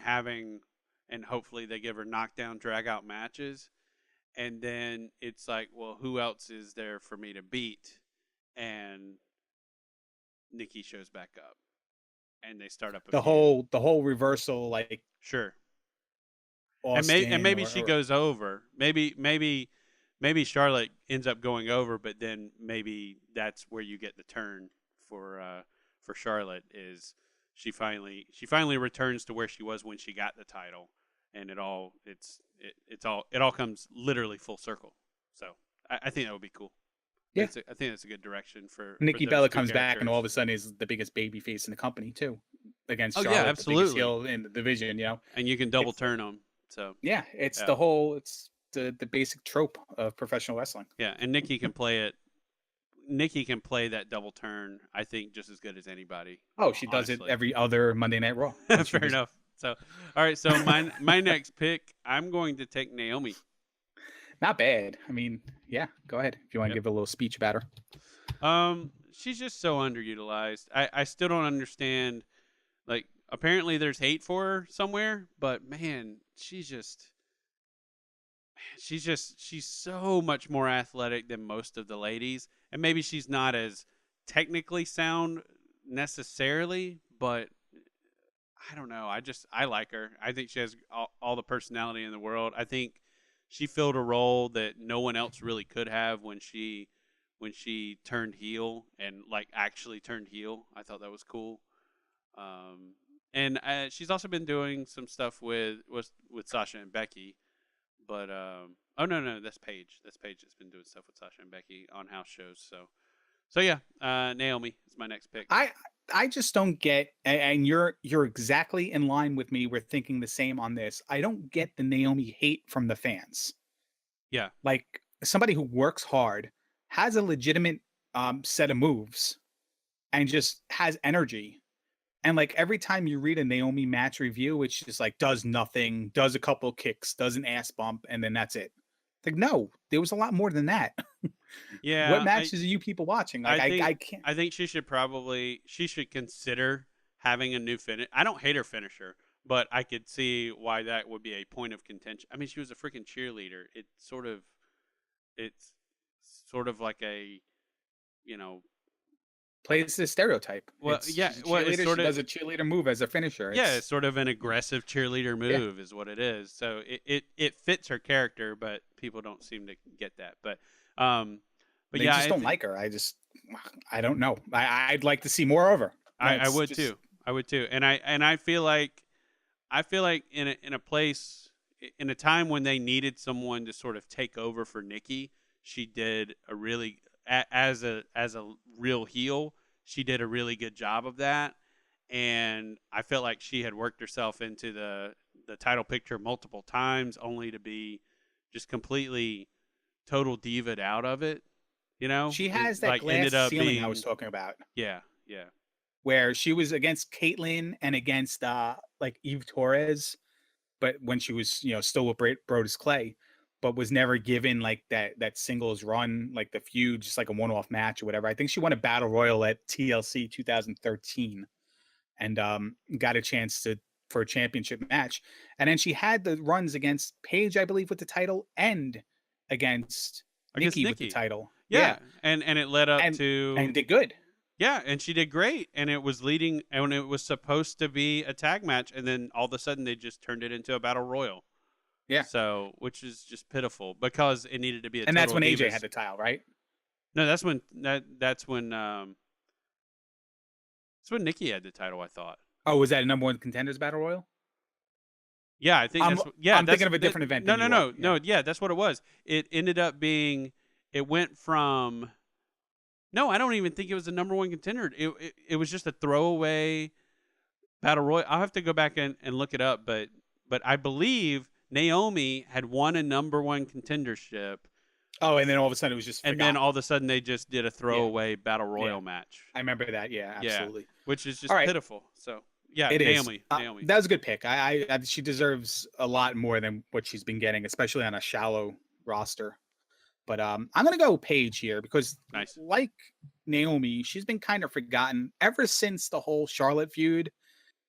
and hopefully they give her knockdown, drag out matches. And then it's like, well, who else is there for me to beat? And Nikki shows back up, and they start up a The feud. whole reversal, like Sure, and Austin maybe she or goes over. Maybe Charlotte ends up going over, but then maybe that's where you get the turn for Charlotte is she finally returns to where she was when she got the title, and it all comes literally full circle. So I think that would be cool. yeah. I think that's a good direction for Nikki those Bella two comes back and all of characters. a sudden is the biggest baby face in the company too, against Oh yeah, Charlotte, the biggest absolutely. heel in the division. And you can double It's turn them. So yeah, it's yeah, it's the basic trope of professional wrestling. yeah, and Nikki can play it. Nikki can play that double turn, I think, just as good as anybody. Oh, she does it Honestly, every other Monday Night Raw. Once she fair was enough. So, all right. So my next pick, I'm going to take Naomi. not bad. I mean, yeah, go ahead if you want to Yep. give a little speech about her. She's just so underutilized. I still don't understand. Like, apparently there's hate for her somewhere, but man, she's so much more athletic than most of the ladies, and maybe she's not as technically sound necessarily, but I don't know. I like her. I think she has all the personality in the world. I think she filled a role that no one else really could have when she turned heel and like actually turned heel. I thought that was cool. And she's also been doing some stuff with Sasha and Becky. But oh no, that's Paige. That's Paige that's been doing stuff with Sasha and Becky on house shows. So yeah, Naomi is my next pick. I just don't get, and you're exactly in line with me. We're thinking the same on this. I don't get the Naomi hate from the fans. Yeah, Like somebody who works hard, has a legitimate set of moves, and just has energy. And like every time you read a Naomi match review, it's just like does nothing, does a couple kicks, does an ass bump, and then that's it. Like, no, there was a lot more than that. What yeah. matches are you people watching? Like, I think I can't. I think she should consider having a new finish. I don't hate her finisher, but I could see why that would be a point of contention. I mean, she was a freaking cheerleader. It's sort of like a, you know, Plays the stereotype. well, It's yeah, she's a well, it's cheerleader. sort She of does a cheerleader move as a finisher. yeah, it's sort of an aggressive cheerleader Yeah. move is what it is. So it fits her character, but people don't seem to get that. Um, but They yeah, just don't like her. I don't know. I'd like to see more of her. I It's would just too. I would too. And I feel like in a place in a time when they needed someone to sort of take over for Nikki, she did a really as a real heel, she did a really good job of that. and I felt like she had worked herself into the title picture multiple times, only to be just completely total diva'd out of it. She It, has that like, glass ended up ceiling I was being, talking about, yeah. where she was against Caitlyn and against like Eve Torres, but when she was still with Brodus Clay, but was never given like that singles run, like the feud, just like a one-off match or whatever. I think she won a battle royal at TLC 2013 and got a chance for a championship match. And then she had the runs against Paige, I believe, with the title, and against I guess Nikki with the Nikki. title. Yeah, Yeah, and it led up and to, did good. yeah, and she did great, and it was leading, and it was supposed to be a tag match, and then all of a sudden they just turned it into a battle royal. Yeah, So, which is just pitiful because it needed to be a and that's total when AJ divas. had the title, right? No, that's when Nikki had the title, I thought. Oh, was that a number one contenders battle royal? Yeah, I think I'm thinking of a different event. No, than you no, are. no, no. Yeah, that's what it was. It ended up being. It went from. No, I don't even think it was the number one contender. It was just a throwaway battle royal. I'll have to go back and look it up, but I believe Naomi had won a number one contendership. Oh, and then all of a sudden it was just forgotten. And then all of a sudden they just did a throwaway battle royal match. I remember that. Yeah, absolutely. Yeah, which is just pitiful. So yeah, it Naomi. is. Naomi. That was a good pick. I she deserves a lot more than what she's been getting, especially on a shallow roster. But I'm gonna go Paige here because, nice. Like Naomi, she's been kind of forgotten ever since the whole Charlotte feud,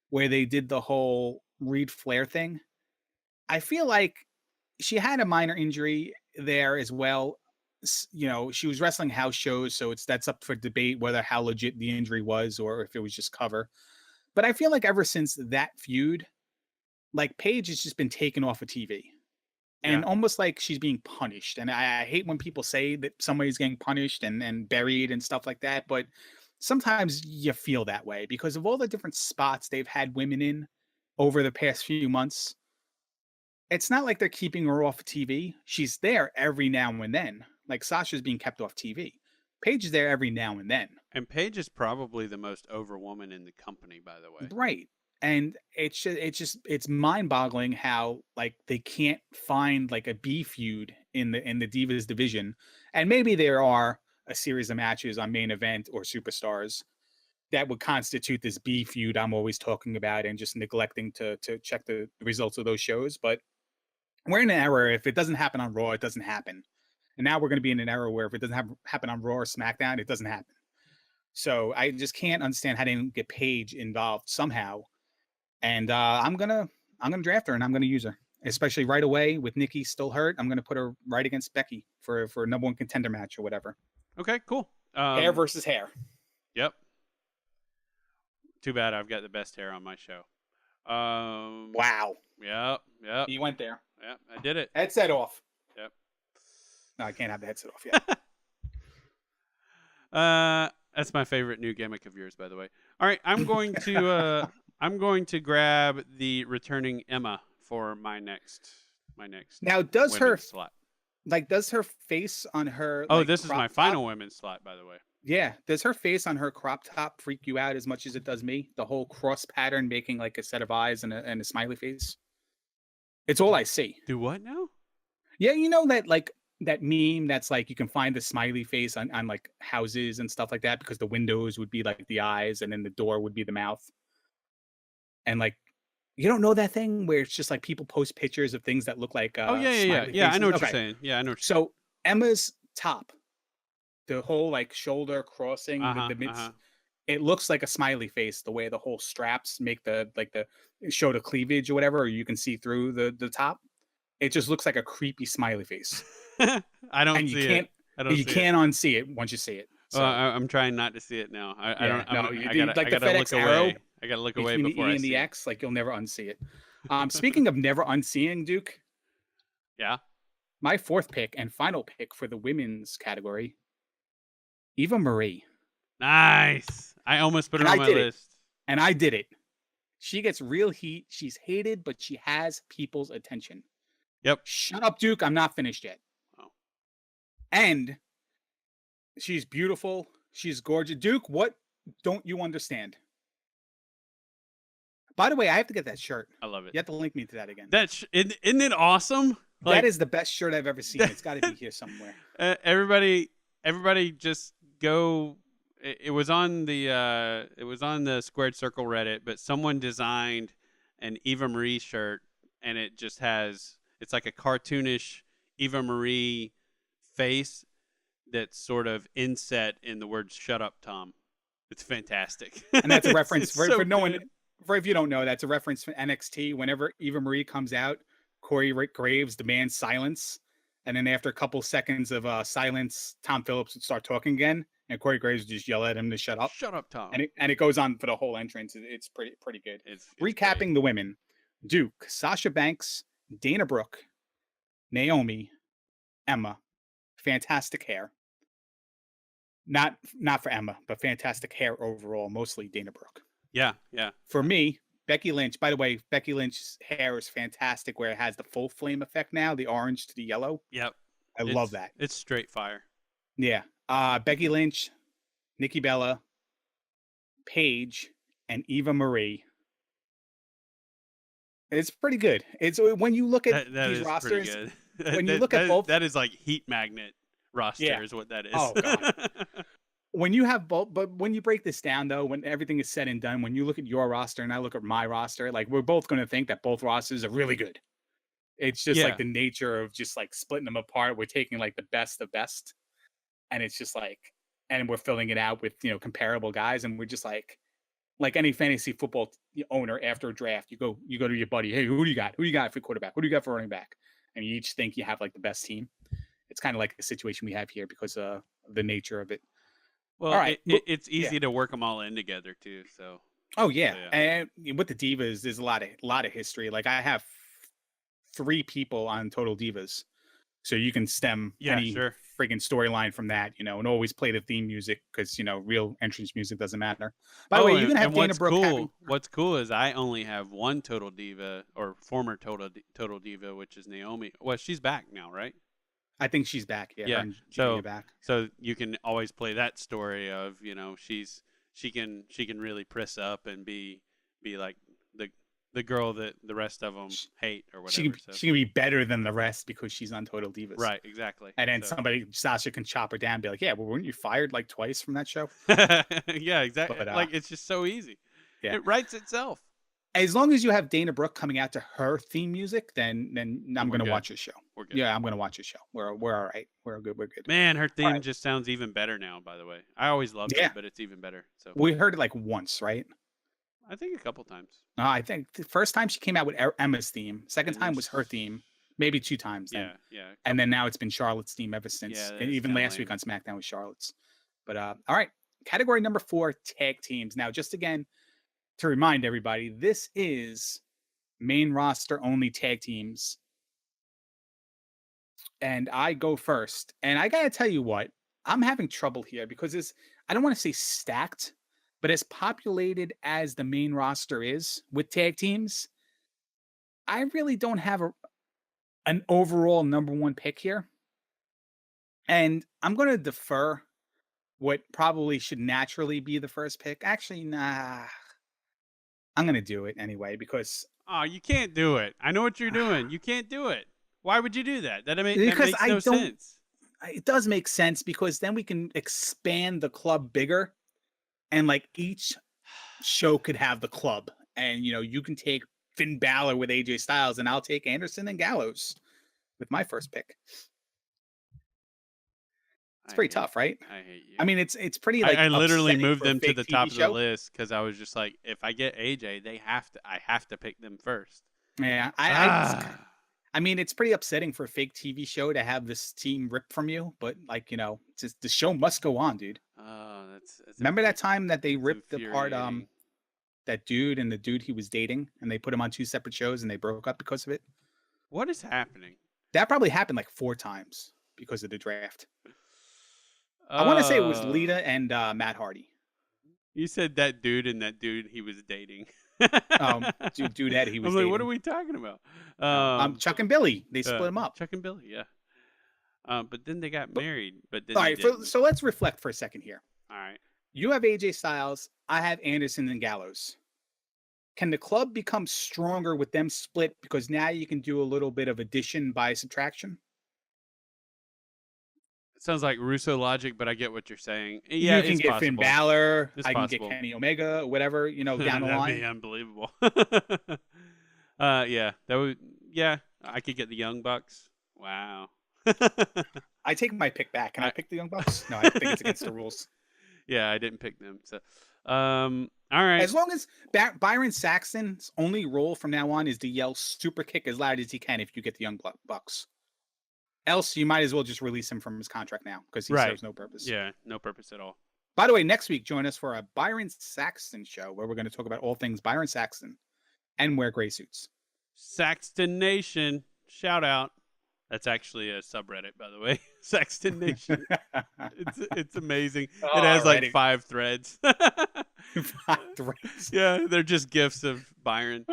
where they did the whole Reed Flair thing. I feel like she had a minor injury there as well. She was wrestling house shows, so that's up for debate whether how legit the injury was or if it was just cover. But I feel like ever since that feud, like Paige has just been taken off of TV. And almost like she's being punished. And I hate when people say that somebody's getting punished and buried and stuff like that. But sometimes you feel that way because of all the different spots they've had women in over the past few months. It's not like they're keeping her off of TV. She's there every now and then. Like Sasha's being kept off TV. Paige is there every now and then. And Paige is probably the most over woman in the company, by the way. Right. And it's mind-boggling how like they can't find like a B feud in the Divas division. And maybe there are a series of matches on Main Event or Superstars that would constitute this B feud I'm always talking about and just neglecting to check the results of those shows. But we're in an era, if it doesn't happen on Raw, it doesn't happen. And now we're going to be in an era where if it doesn't happen on Raw or SmackDown, it doesn't happen. So I just can't understand how they didn't get Paige involved somehow. And I'm gonna draft her and I'm gonna use her, especially right away with Nikki still hurt. I'm gonna put her right against Becky for a number one contender match or whatever. Okay, cool. Hair versus hair. Yep. Too bad I've got the best hair on my show. Wow. Yep. You went there. Yep, I did it. Headset off. Yep. No, I can't have the headset off yet. That's my favorite new gimmick of yours, by the way. All right, I'm going to grab the returning Emma for my next. Now, does her slot? Does her face on her? Oh, this is my final top? women's slot, by the way. Yeah, does her face on her crop top freak you out as much as it does me? The whole cross pattern making like a set of eyes and a smiley face. It's all I see. Do what now? Yeah, that meme that's like you can find the smiley face on like houses and stuff like that because the windows would be like the eyes and then the door would be the mouth. And like, you don't know that thing where it's just like people post pictures of things that look like yeah. I know what you're saying. Yeah, I know. So Emma's top, the whole like shoulder crossing the mid, it looks like a smiley face. The way the whole straps make the show the cleavage or whatever, or you can see through the top. It just looks like a creepy smiley face. I don't see it. You can't unsee it once you see it. So. I'm trying not to see it now. I don't. I gotta FedEx look arrow, away. I gotta look away before I see the X. Like you'll never unsee it. Speaking of never unseeing, Duke. Yeah. My fourth pick and final pick for the women's category, Eva Marie. Nice. I almost put her on my list. And I did it. She gets real heat. She's hated, but she has people's attention. Yep. Shut up, Duke. I'm not finished yet. Oh. And she's beautiful. She's gorgeous. Duke, what don't you understand? By the way, I have to get that shirt. I love it. You have to link me to that again. Isn't it awesome? That is the best shirt I've ever seen. It's got to be here somewhere. Everybody just go. It was on the Squared Circle Reddit, but someone designed an Eva Marie shirt, and it just has, it's like a cartoonish Eva Marie face that's sort of inset in the word "Shut up, Tom." It's fantastic, and that's a reference for so no one. good. For if you don't know, that's a reference for NXT. Whenever Eva Marie comes out, Corey Graves demands silence, and then after a couple seconds of silence, Tom Phillips would start talking again, and Corey Graves would just yell at him to shut up. Shut up, Tom. And it goes on for the whole entrance. It's pretty good. It's Recapping great. the women: Duke, Sasha Banks, Dana Brooke, Naomi, Emma. Fantastic hair. Not for Emma, but fantastic hair overall. Mostly Dana Brooke. Yeah. For me, Becky Lynch. By the way, Becky Lynch's hair is fantastic, where it has the full flame effect now, the orange to the yellow. Yep. I love that. It's straight fire. Yeah. Becky Lynch, Nikki Bella, Paige, and Eva Marie. It's pretty good. It's when you look at that these is rosters. pretty good. When you look at both, that is like heat magnet roster is what that is. Oh god. When you have both, but when you break this down though, when everything is said and done, when you look at your roster and I look at my roster, like we're both going to think that both rosters are really good. It's just like the nature of just like splitting them apart. We're taking like the best of best, and it's just like, and we're filling it out with comparable guys, and we're just like any fantasy football owner after a draft, you go to your buddy, hey, who do you got? Who do you got for quarterback? Who do you got for running back? And you each think you have like the best team. It's kind of like the situation we have here because of the nature of it. Well, all right. It's easy to work them all in together too. So. Oh yeah, and with the Divas, there's a lot of history. Like I have 3 people on Total Divas, so you can stem any friggin' storyline from that, and always play the theme music because real entrance music doesn't matter. By the way, you can have Dana Brooke. What's cool is I only have one Total Diva or former Total Diva, which is Naomi. Well, she's back now, right? I think she's back. Yeah. So you can always play that story of she can really press up and be like the girl that the rest of them hate or whatever. She can be better than the rest because she's on Total Divas. Right. Exactly. And then Sasha can chop her down and be like, yeah, well, weren't you fired like twice from that show? Yeah, exactly. But, like it's just so easy. Yeah. It writes itself. As long as you have Dana Brooke coming out to her theme music, then I'm going to watch a show. We're good. Yeah, I'm going to watch a show. We're all right. We're good. Man, her theme just sounds even better now, by the way. I always loved it, but it's even better. So we heard it like once, right? I think a couple times. I think the first time she came out with Emma's theme. Second time was her theme. Maybe 2 times. Then. Yeah. And then now it's been Charlotte's theme ever since. Yeah, and even last week on SmackDown was Charlotte's. But all right. Category number 4, tag teams. Now, just again, to remind everybody, this is main roster only tag teams. And I go first. And I got to tell you what, I'm having trouble here because I don't want to say stacked, but as populated as the main roster is with tag teams, I really don't have an overall number 1 pick here. And I'm going to defer what probably should naturally be the first pick. Actually, nah. I'm going to do it anyway because... Oh, you can't do it. I know what you're doing. You can't do it. Why would you do that? That makes no sense. It does make sense because then we can expand the club bigger and like each show could have the club. And, you can take Finn Balor with AJ Styles and I'll take Anderson and Gallows with my first pick. It's pretty tough, right? I hate you. I mean, it's pretty like I literally moved them to the top TV of the list because I was just like, if I get AJ, I have to pick them first. Yeah, I mean, it's pretty upsetting for a fake TV show to have this team ripped from you, but like just the show must go on, dude. Oh, that's remember that time that they ripped apart that dude and the dude he was dating, and they put him on 2 separate shows and they broke up because of it. What is happening? That probably happened like 4 times because of the draft. I want to say it was Lita and Matt Hardy. You said that dude and that dude he was dating. Dude Ed, he was I was like, dating. what are we talking about? Chuck and Billy. They split him up. Chuck and Billy, yeah. But then they got married. But then all right, so let's reflect for a second here. All right. You have AJ Styles. I have Anderson and Gallows. Can the club become stronger with them split because now you can do a little bit of addition by subtraction? It sounds like Russo logic, but I get what you're saying. Yeah, You can it's get Finn possible. Balor, It's I can get possible. Kenny Omega, whatever, down the That'd line. be unbelievable. Yeah, that would. Yeah, I could get the Young Bucks. Wow. I take my pick back. Can I I- pick the Young Bucks? No, I think it's against the rules. Yeah, I didn't pick them. So, all right. As long as Byron Saxton's only role from now on is to yell super kick as loud as he can if you get the Young Bucks. Else, you might as well just release him from his contract now because he serves no purpose. Yeah, no purpose at all. By the way, next week, join us for a Byron Saxton show where we're going to talk about all things Byron Saxton and wear gray suits. Saxton Nation, shout out. That's actually a subreddit, by the way. Saxton Nation. It's amazing. It has like 5 threads. 5 threads. Yeah, they're just gifs of Byron.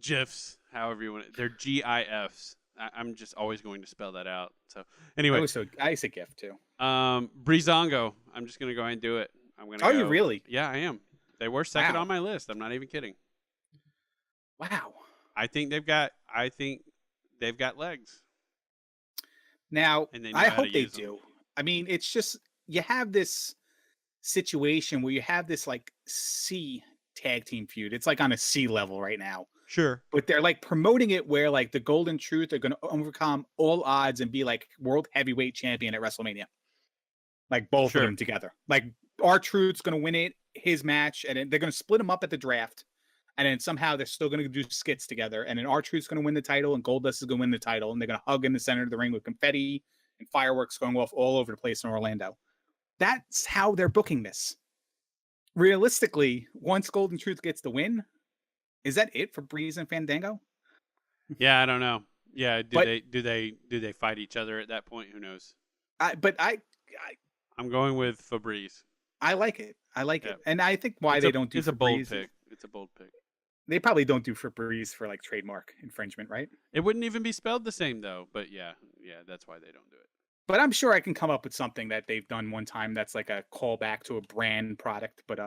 GIFs, however you want it. They're GIFs. I'm just always going to spell that out. So anyway, I say GIF too. Breezango. I'm just gonna go ahead and do it. I'm gonna. Oh, you really? Yeah, I am. They were second on my list. I'm not even kidding. Wow. I think they've got legs. Now, I hope they do. Them. I mean, it's just you have this situation where you have this like C tag team feud. It's like on a C level right now. Sure. But they're like promoting it where like the Golden Truth are going to overcome all odds and be like world heavyweight champion at WrestleMania. Like both of them together. Like R-Truth's going to win it, his match, and they're going to split them up at the draft. And then somehow they're still going to do skits together. And then R-Truth's going to win the title and Goldust is going to win the title. And they're going to hug in the center of the ring with confetti and fireworks going off all over the place in Orlando. That's how they're booking this. Realistically, once Golden Truth gets the win, is that it for Breeze and Fandango? Yeah, I don't know. Yeah, do they fight each other at that point? Who knows? I'm going with Febreze. I like it. And I think they don't do it's a bold pick. It's a bold pick. They probably don't do Febreze for like trademark infringement, right? It wouldn't even be spelled the same though. But yeah, that's why they don't do it. But I'm sure I can come up with something that they've done one time that's like a callback to a brand product. But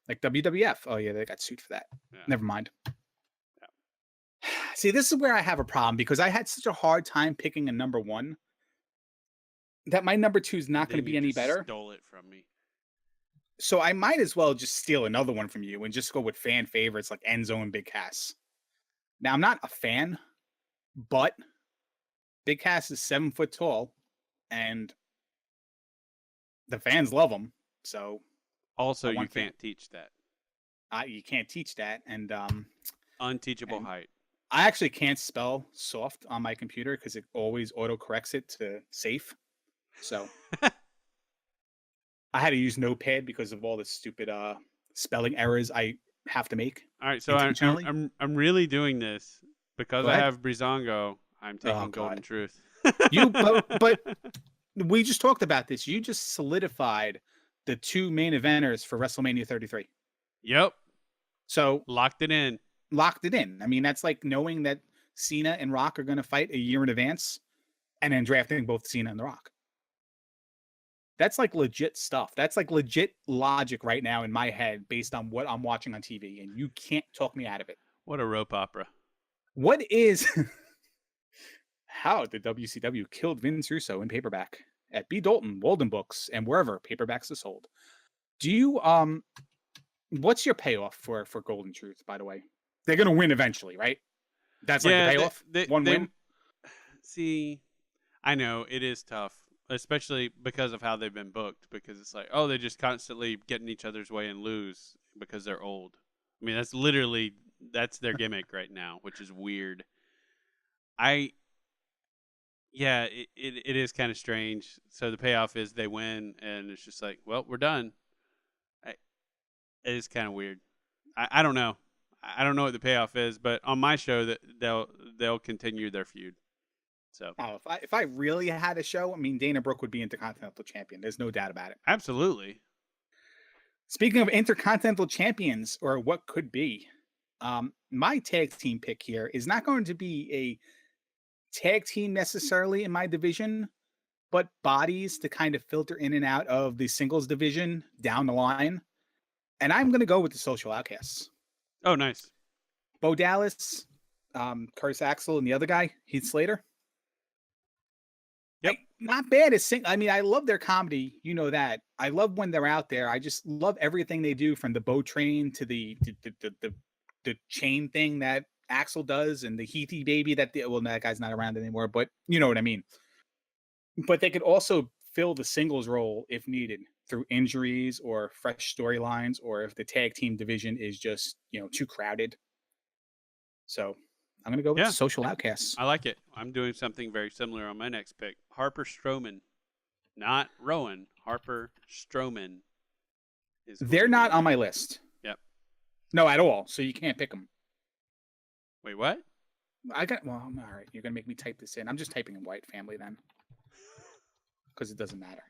like WWF. Oh yeah, they got sued for that. Yeah. Never mind. Yeah. See, this is where I have a problem because I had such a hard time picking a number 1 that my number 2 is not going to be any better. Stole it from me. So I might as well just steal another one from you and just go with fan favorites like Enzo and Big Cass. Now I'm not a fan, but Big Cass is 7 foot tall, and the fans love him. So also you can't teach that. You can't teach that, and unteachable height. I actually can't spell soft on my computer because it always auto corrects it to safe. So. I had to use Notepad because of all the stupid spelling errors I have to make. All right, so I'm really doing this because I have Breezango. I'm taking Golden Truth. but we just talked about this. You just solidified the 2 main eventers for WrestleMania 33. Yep. So locked it in. I mean, that's like knowing that Cena and Rock are going to fight a year in advance, and then drafting both Cena and The Rock. That's like legit stuff. That's like legit logic right now in my head based on what I'm watching on TV, and you can't talk me out of it. What a rope opera. What is how the WCW killed Vince Russo in paperback at B. Dalton, Walden Books, and wherever paperbacks are sold. Do you what's your payoff for Golden Truth, by the way? They're gonna win eventually, right? That's like the payoff. One win. See, I know it is tough. Especially because of how they've been booked, because it's like, oh, they just constantly get in each other's way and lose because they're old. I mean, that's their gimmick right now, which is weird. It is kind of strange. So the payoff is they win, and it's just like, well, we're done. It is kind of weird. I don't know. I don't know what the payoff is, but on my show, that they'll continue their feud. So if I really had a show, I mean, Dana Brooke would be Intercontinental Champion. There's no doubt about it. Absolutely. Speaking of Intercontinental Champions, or what could be, my tag team pick here is not going to be a tag team necessarily in my division, but bodies to kind of filter in and out of the singles division down the line. And I'm going to go with the Social Outcasts. Oh, nice. Bo Dallas, Curtis Axel, and the other guy, Heath Slater. Yep. Not bad as I mean, I love their comedy. You know that. I love when they're out there. I just love everything they do, from the boat train to the chain thing that Axel does, and the Heathy baby that that guy's not around anymore, but you know what I mean. But they could also fill the singles role if needed through injuries or fresh storylines, or if the tag team division is just, too crowded. So I'm going to go with the Social Outcasts. I like it. I'm doing something very similar on my next pick. Harper Strowman. Not Rowan. Harper Strowman. They're not on my list. Yep. No, at all. So you can't pick them. Wait, what? Well, all right. You're going to make me type this in. I'm just typing in White Family then. Because it doesn't matter.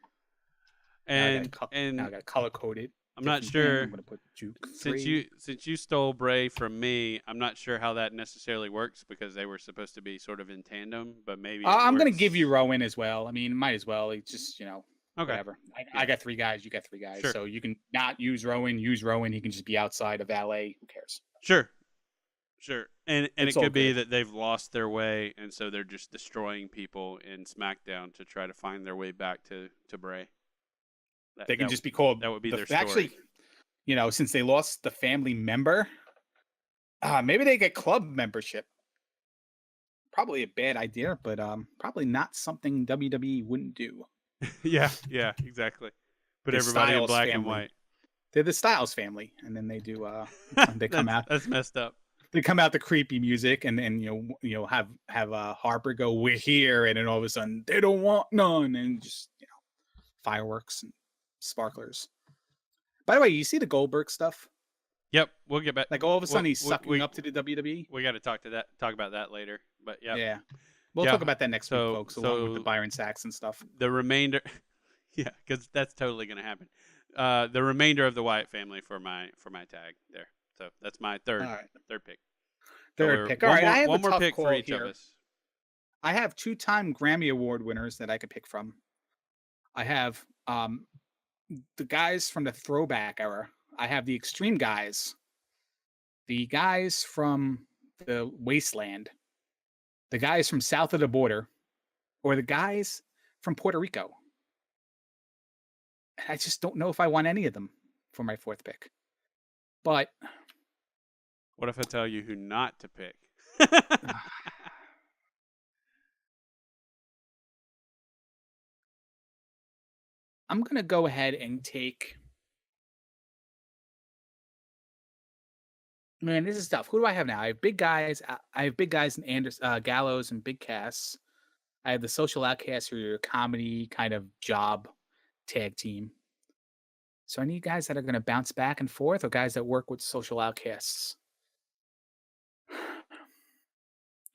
And now I got to color code it. I'm not sure. I'm going to put Juke since you stole Bray from me, I'm not sure how that necessarily works, because they were supposed to be sort of in tandem, but maybe I'm going to give you Rowan as well. I mean, might as well. It's just, okay. Whatever. I got 3 guys. You got 3 guys. Sure. So you can not use Rowan. Use Rowan. He can just be outside of valet. Who cares? Sure. And it could be good. that they've lost their way, and so they're just destroying people in SmackDown to try to find their way back to Bray. They can just be called. That would be their story. Actually, since they lost the family member, maybe they get club membership. Probably a bad idea, but probably not something WWE wouldn't do. yeah, exactly. Put everybody in black and white. They're the Styles family, and then they do. They come out. That's messed up. They come out the creepy music, and then have Harper go, "We're here," and then all of a sudden they don't want none, and just fireworks and sparklers. By the way, you see the Goldberg stuff? Yep, we'll get back. Like all of a sudden he's sucking up to the WWE. We got to talk about that later. But yeah, we'll talk about that next week, folks. Along with the Byron Saxton stuff. The remainder, because that's totally going to happen. The remainder of the Wyatt family for my tag there. So that's my third pick. Third pick. All right, I have one more pick for each of us. I have 2-time Grammy Award winners that I could pick from. I have the guys from the throwback era. I have the Extreme guys, the guys from the Wasteland, the guys from south of the border, or the guys from Puerto Rico. I just don't know if I want any of them for my 4th pick. But what if I tell you who not to pick? I'm going to go ahead and take... Man, this is tough. Who do I have now? I have big guys. In Anderson, Gallows and Big Cass. I have the Social Outcasts, who are a comedy kind of job tag team. So I need guys that are going to bounce back and forth, or guys that work with Social Outcasts.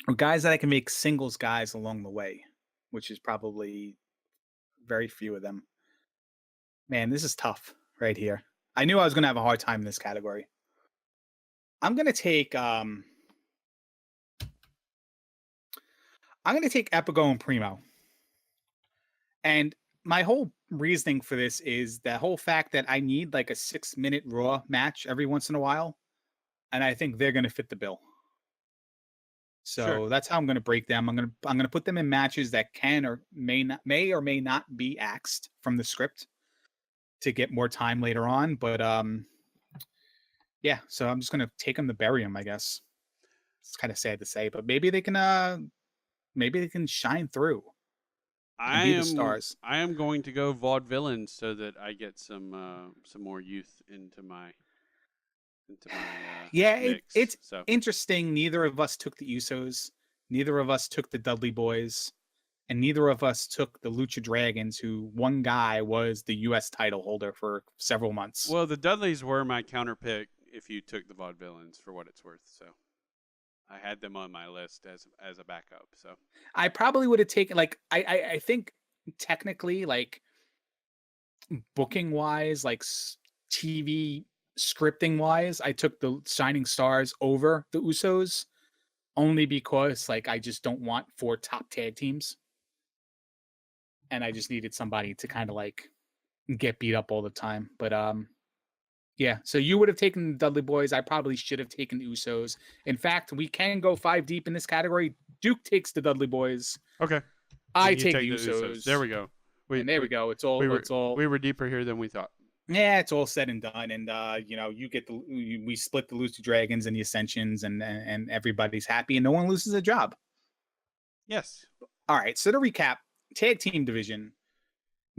Or guys that I can make singles guys along the way, which is probably very few of them. Man, this is tough right here. I knew I was going to have a hard time in this category. I'm going to take Epigo and Primo. And my whole reasoning for this is the whole fact that I need like a 6-minute Raw match every once in a while. And I think they're going to fit the bill. So that's how I'm going to break them. I'm going to put them in matches that may or may not be axed from the script to get more time later on. But yeah, so I'm just going to take them to bury them, I guess. It's kind of sad to say, but maybe they can shine through. I am the stars. I am going to go vaudevillains so that I get some more youth into my mix. It's interesting. Neither of us took the Usos. Neither of us took the Dudley Boys. And neither of us took the Lucha Dragons, who one guy was the U.S. title holder for several months. Well, the Dudleys were my counter pick if you took the vaudevillains, for what it's worth. So I had them on my list as a backup. So I probably would have taken, like, I think technically, like, booking wise, like TV scripting wise, I took the Shining Stars over the Usos, only because, like, I just don't want 4 top tag teams. And I just needed somebody to kind of like get beat up all the time. But Yeah, so you would have taken the Dudley Boys. I probably should have taken the Usos. In fact, we can go 5 deep in this category. Duke takes the Dudley Boys. Okay. I And you take take the the Usos. There Usos. we go. And there we go. It's all We were deeper here than we thought. yeah, it's all said and done. And you get we split the Lucha Dragons and the Ascensions, and everybody's happy and no one loses a job. Yes. All right, so to recap, tag team division.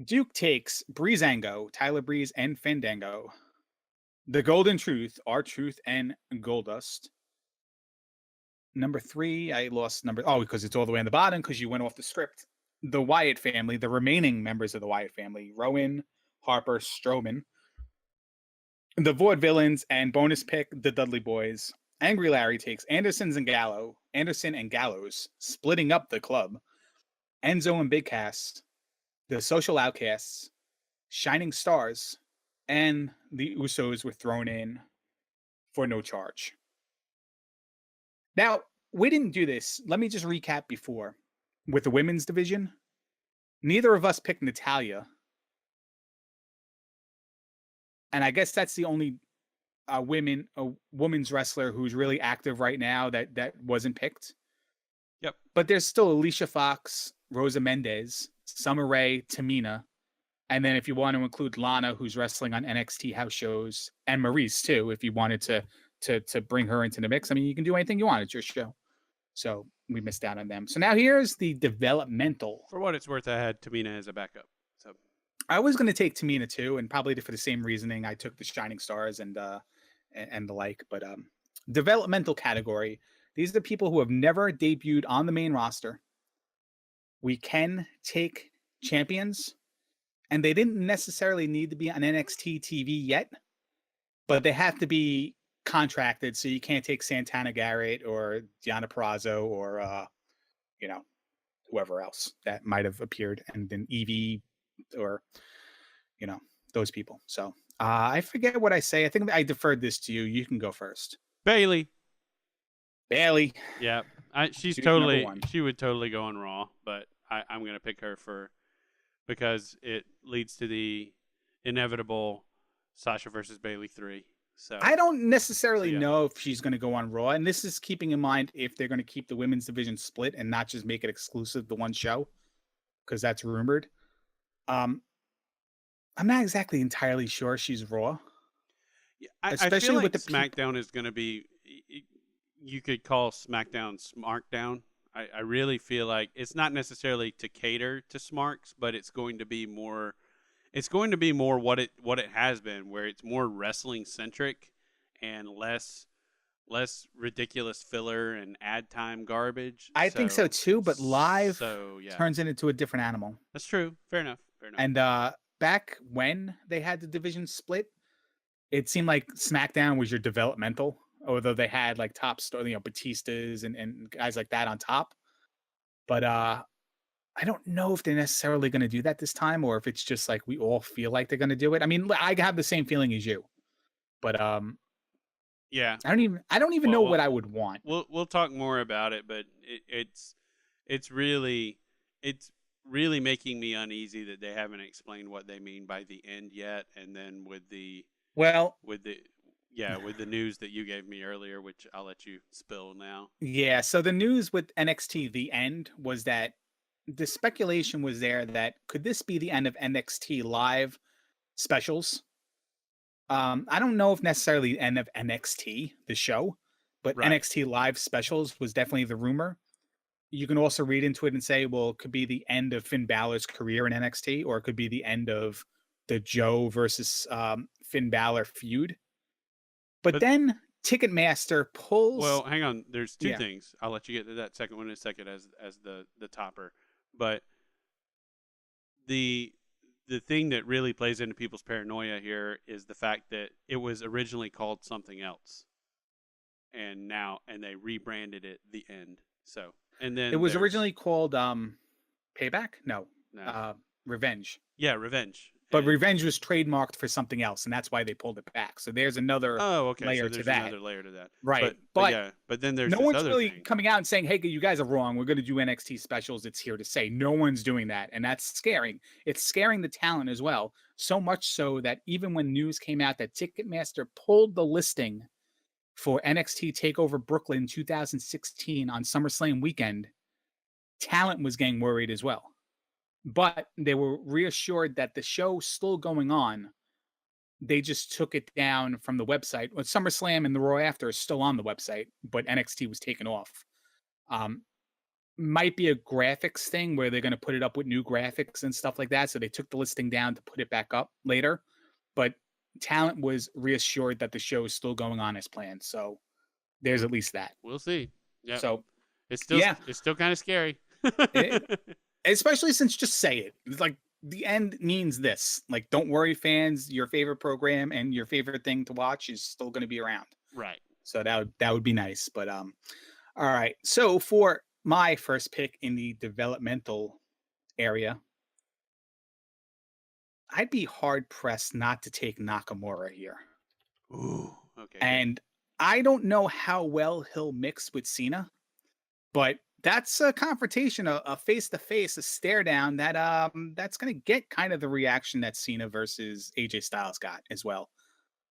Duke takes Breezango, Tyler Breeze, and Fandango. The Golden Truth, R-Truth, and Goldust. Number 3, I lost number... Oh, because it's all the way on the bottom because you went off the script. The Wyatt family, the remaining members of the Wyatt family. Rowan, Harper, Strowman. The Vaudevillains, and bonus pick, the Dudley Boys. Angry Larry takes Anderson and Gallows, splitting up the club. Enzo and Big Cass. The Social Outcasts. Shining Stars. And the Usos were thrown in for no charge. Now, we didn't do this. Let me just recap before. With the women's division, neither of us picked Natalya. And I guess that's the only women's wrestler who's really active right now that wasn't picked. Yep. But there's still Alicia Fox, Rosa Mendez, Summer Rae, Tamina. And then if you want to include Lana, who's wrestling on NXT house shows, and Maurice too, if you wanted to bring her into the mix. I mean, you can do anything you want. It's your show. So we missed out on them. So now here's the developmental. For what it's worth, I had Tamina as a backup. So I was going to take Tamina too, and probably for the same reasoning I took the Shining Stars and the like. But developmental category. These are the people who have never debuted on the main roster. We can take champions. And they didn't necessarily need to be on NXT TV yet, but they have to be contracted. So you can't take Santana Garrett or Deonna Purrazzo or, whoever else that might have appeared, and then Evie or, those people. So I forget what I say. I think I deferred this to you. You can go first. Bayley. Yeah. She would totally go on Raw, but I'm going to pick her because it leads to the inevitable Sasha versus Bayley 3. So I don't necessarily know if she's going to go on Raw, and this is keeping in mind if they're going to keep the women's division split and not just make it exclusive to one show, because that's rumored. I'm not exactly entirely sure she's Raw. Yeah, I feel like with SmackDown is going to be. You could call SmackDown Smarkdown. I really feel like it's not necessarily to cater to Smarks, but it's going to be more. It's going to be more what it has been, where it's more wrestling centric and less ridiculous filler and ad time garbage. I think so too, but live yeah. turns it into a different animal. That's true. Fair enough. And back when they had the division split, it seemed like SmackDown was your developmental. Although they had like top star, Batistas and guys like that on top. But I don't know if they're necessarily going to do that this time, or if it's just like we all feel like they're going to do it. I mean, I have the same feeling as you, but yeah, I don't even know what I would want. We'll talk more about it, but it's really making me uneasy that they haven't explained what they mean by the end yet, and then with the news that you gave me earlier, which I'll let you spill now. Yeah, so the news with NXT, the end, was that the speculation was there that could this be the end of NXT live specials? I don't know if necessarily the end of NXT, the show, but right. NXT live specials was definitely the rumor. You can also read into it and say, well, it could be the end of Finn Balor's career in NXT, or it could be the end of the Joe versus Finn Balor feud. But then Ticketmaster pulls. Well, hang on. There's two things. I'll let you get to that second one in a second as the topper. But the thing that really plays into people's paranoia here is the fact that it was originally called something else, and they rebranded it The End. So and then it was originally called Payback. No, Revenge. Yeah, Revenge. But Revenge was trademarked for something else, and that's why they pulled it back. So there's another layer so to there's that. another layer to that. Right. But then there's no this one's other really thing. coming out and saying, hey, you guys are wrong. We're going to do NXT specials. It's here to say. No one's doing that. And that's scaring. It's scaring the talent as well. So much so that even when news came out that Ticketmaster pulled the listing for NXT TakeOver Brooklyn 2016 on SummerSlam weekend, talent was getting worried as well. But they were reassured that the show's still going on. They just took it down from the website. Well, SummerSlam and the Raw after is still on the website, but NXT was taken off. Might be a graphics thing where they're going to put it up with new graphics and stuff like that. So they took the listing down to put it back up later. But talent was reassured that the show is still going on as planned. So there's at least that. We'll see. Yeah. So it's still kind of scary. Especially since just say it. It's like the end means this. Like, don't worry, fans. Your favorite program and your favorite thing to watch is still going to be around. Right. So that would be nice. But all right. So for my first pick in the developmental area, I'd be hard pressed not to take Nakamura here. Ooh. Okay. And I don't know how well he'll mix with Cena, but that's a confrontation, a face-to-face, a stare down that's going to get kind of the reaction that Cena versus AJ Styles got as well.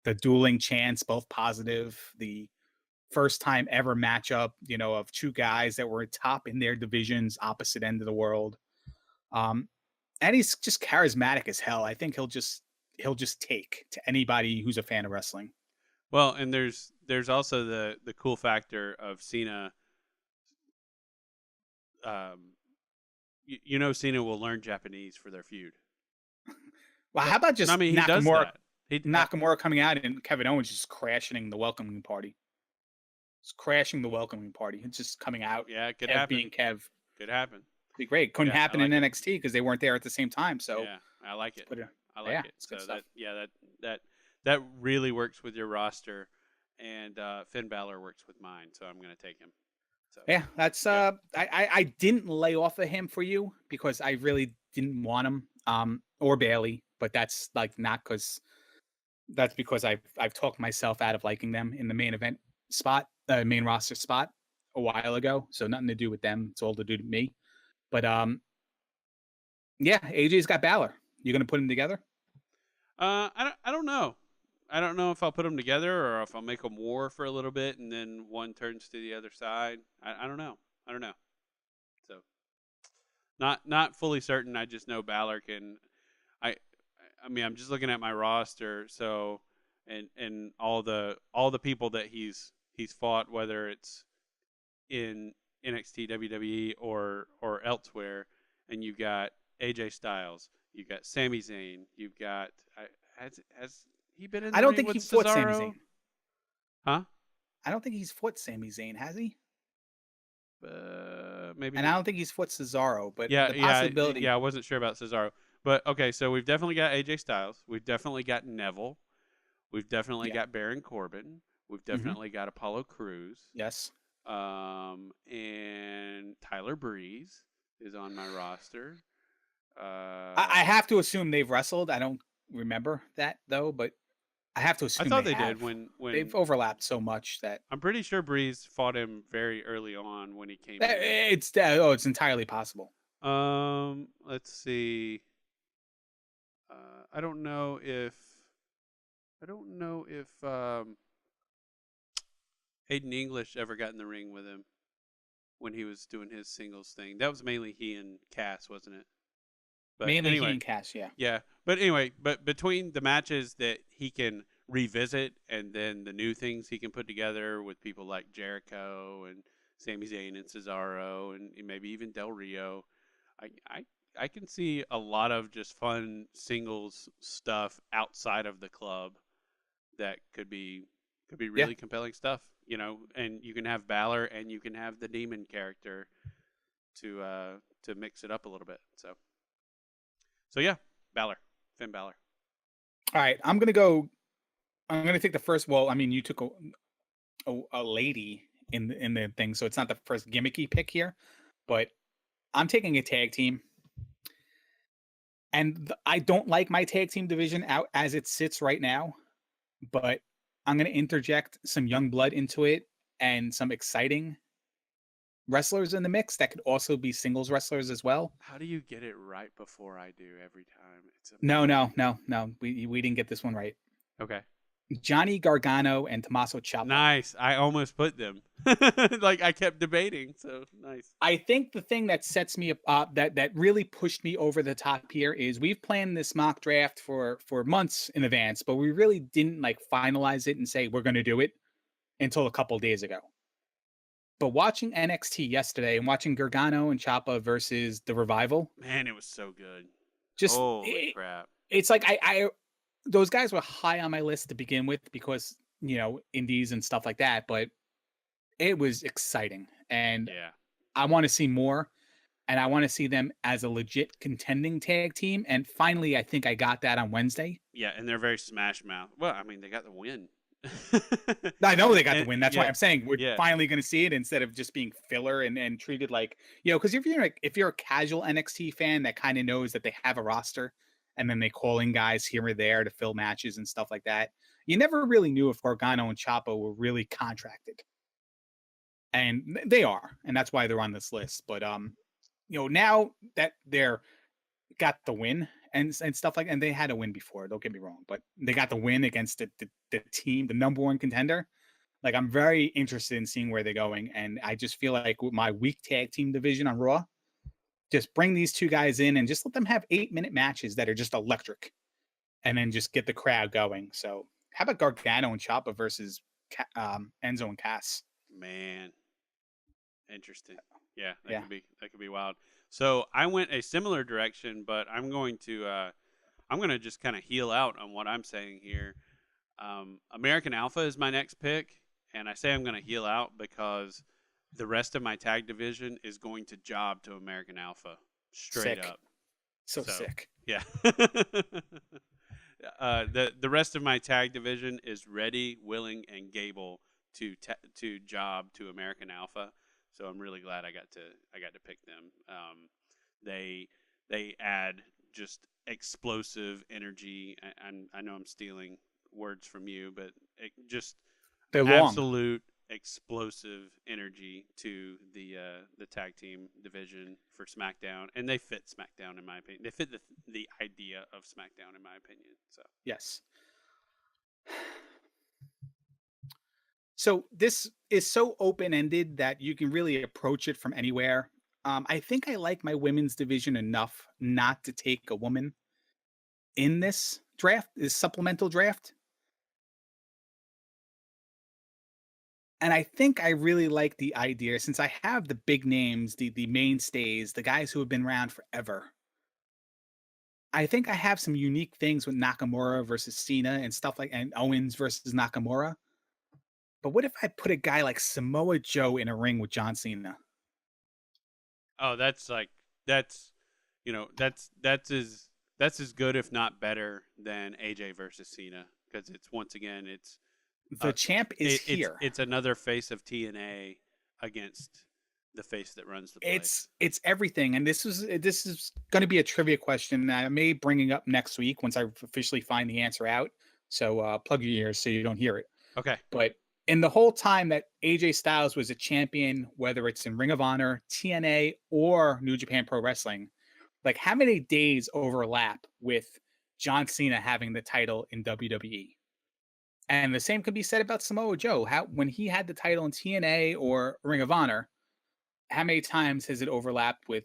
The dueling chants, both positive. The first time ever matchup, of two guys that were top in their divisions, opposite end of the world. And he's just charismatic as hell. I think he'll just take to anybody who's a fan of wrestling. Well, and there's also the cool factor of Cena. Cena will learn Japanese for their feud. Well, how about just he does that. Nakamura coming out and Kevin Owens just crashing the welcoming party. Just crashing the welcoming party. It's just coming out. Yeah, it could Kev happen. Being Kev. Could happen. Be great. Couldn't happen in it. NXT because they weren't there at the same time. So yeah, I like it. I like it. So that really works with your roster, and Finn Balor works with mine. So I'm going to take him. So, yeah, that's I didn't lay off of him for you because I really didn't want him or Bailey, but that's not because that's because I've talked myself out of liking them in the main event spot, main roster spot a while ago. So nothing to do with them. It's all to do with me. But AJ's got Balor. You gonna put them together? I don't know. I don't know if I'll put them together or if I'll make them war for a little bit and then one turns to the other side. I don't know. So not fully certain. I just know Balor can. I mean, I'm just looking at my roster. So and all the people that he's fought, whether it's in NXT, WWE, or elsewhere, and you've got AJ Styles, you've got Sami Zayn, you've got has he been in the I don't ring think with he fought Cesaro? Sami Zayn. Huh? I don't think he's fought Sami Zayn, has he? Maybe. And I don't think he's fought Cesaro, but the possibility. Yeah, I wasn't sure about Cesaro. But okay, so we've definitely got AJ Styles. We've definitely got Neville. We've definitely got Baron Corbin. We've definitely got Apollo Crews. Yes. And Tyler Breeze is on my roster. I have to assume they've wrestled. I don't remember that though, but I have to assume I thought they have. did when they've overlapped so much that I'm pretty sure Breeze fought him very early on when he came in. It's entirely possible. Let's see. I don't know if Hayden English ever got in the ring with him when he was doing his singles thing. That was mainly he and Cass, wasn't it? But mainly anyway, he and Cass, yeah. Yeah, but anyway, between the matches that he can revisit and then the new things he can put together with people like Jericho and Sami Zayn and Cesaro and maybe even Del Rio, I can see a lot of just fun singles stuff outside of the club that could be really compelling stuff, and you can have Balor and you can have the Demon character to mix it up a little bit. So yeah, Finn Balor. All right, I'm gonna take the first. Well, I mean, you took a lady in the thing, so it's not the first gimmicky pick here, but I'm taking a tag team. And I don't like my tag team division out as it sits right now, but I'm going to interject some young blood into it and some exciting wrestlers in the mix that could also be singles wrestlers as well. How do you get it right before I do every time? It's No, no, amazing. no, no. We didn't get this one right. Okay. Johnny Gargano and Tommaso Ciampa. Nice. I almost put them. Like I kept debating. So nice. I think the thing that sets me up that really pushed me over the top here is we've planned this mock draft for months in advance, but we really didn't like finalize it and say we're going to do it until a couple days ago. But watching NXT yesterday and watching Gargano and Ciampa versus the Revival, Man, it was so good. just Holy crap. it's like I those guys were high on my list to begin with because indies and stuff like that, but it was exciting and Yeah. I want to see more. And I want to see them as a legit contending tag team. And finally, I think I got that on Wednesday. Yeah, and they're very smash mouth. Well, I mean, they got the win. I know they got the And- win. That's why I'm saying we're yeah. finally going to see it instead of just being filler and treated like, because if you're a casual NXT fan that kind of knows that they have a roster and then they call in guys here or there to fill matches and stuff like that, you never really knew if Gargano and Ciampa were really contracted. And they are, and that's why they're on this list. But now that they're got the win and stuff like, and they had a win before, don't get me wrong, but they got the win against the team, the number one contender. Like, I'm very interested in seeing where they're going. And I just feel like with my weak tag team division on Raw, just bring these two guys in and just let them have 8-minute matches that are just electric and then just get the crowd going. So how about Gargano and Ciampa versus Enzo and Cass? Man. Interesting. Yeah, that Yeah. could be wild. So I went a similar direction, but I'm going to just kind of heel out on what I'm saying here. American Alpha is my next pick, and I say I'm going to heel out because the rest of my tag division is going to job to American Alpha straight Sick. up. So sick. Yeah. The rest of my tag division is ready, willing, and Gable to job to American Alpha. So I'm really glad I got to pick them. They add just explosive energy. I know I'm stealing words from you, but just They're long. absolute explosive energy to the tag team division for SmackDown, and they fit SmackDown in my opinion. They fit the idea of SmackDown in my opinion. So Yes. So this is so open-ended that you can really approach it from anywhere. I think I like my women's division enough not to take a woman in this supplemental draft. And I think I really like the idea since I have the big names, the mainstays, the guys who have been around forever. I think I have some unique things with Nakamura versus Cena and stuff and Owens versus Nakamura. But what if I put a guy like Samoa Joe in a ring with John Cena? oh, that's as good if not better than AJ versus Cena because it's once again it's The champ is here. It's another face of TNA against the face that runs the place. It's everything, and this is going to be a trivia question that I may bring up next week once I officially find the answer out. So plug your ears so you don't hear it. Okay. But in the whole time that AJ Styles was a champion, whether it's in Ring of Honor, TNA, or New Japan Pro Wrestling, like how many days overlap with John Cena having the title in WWE? And the same could be said about Samoa Joe. When he had the title in TNA or Ring of Honor, how many times has it overlapped with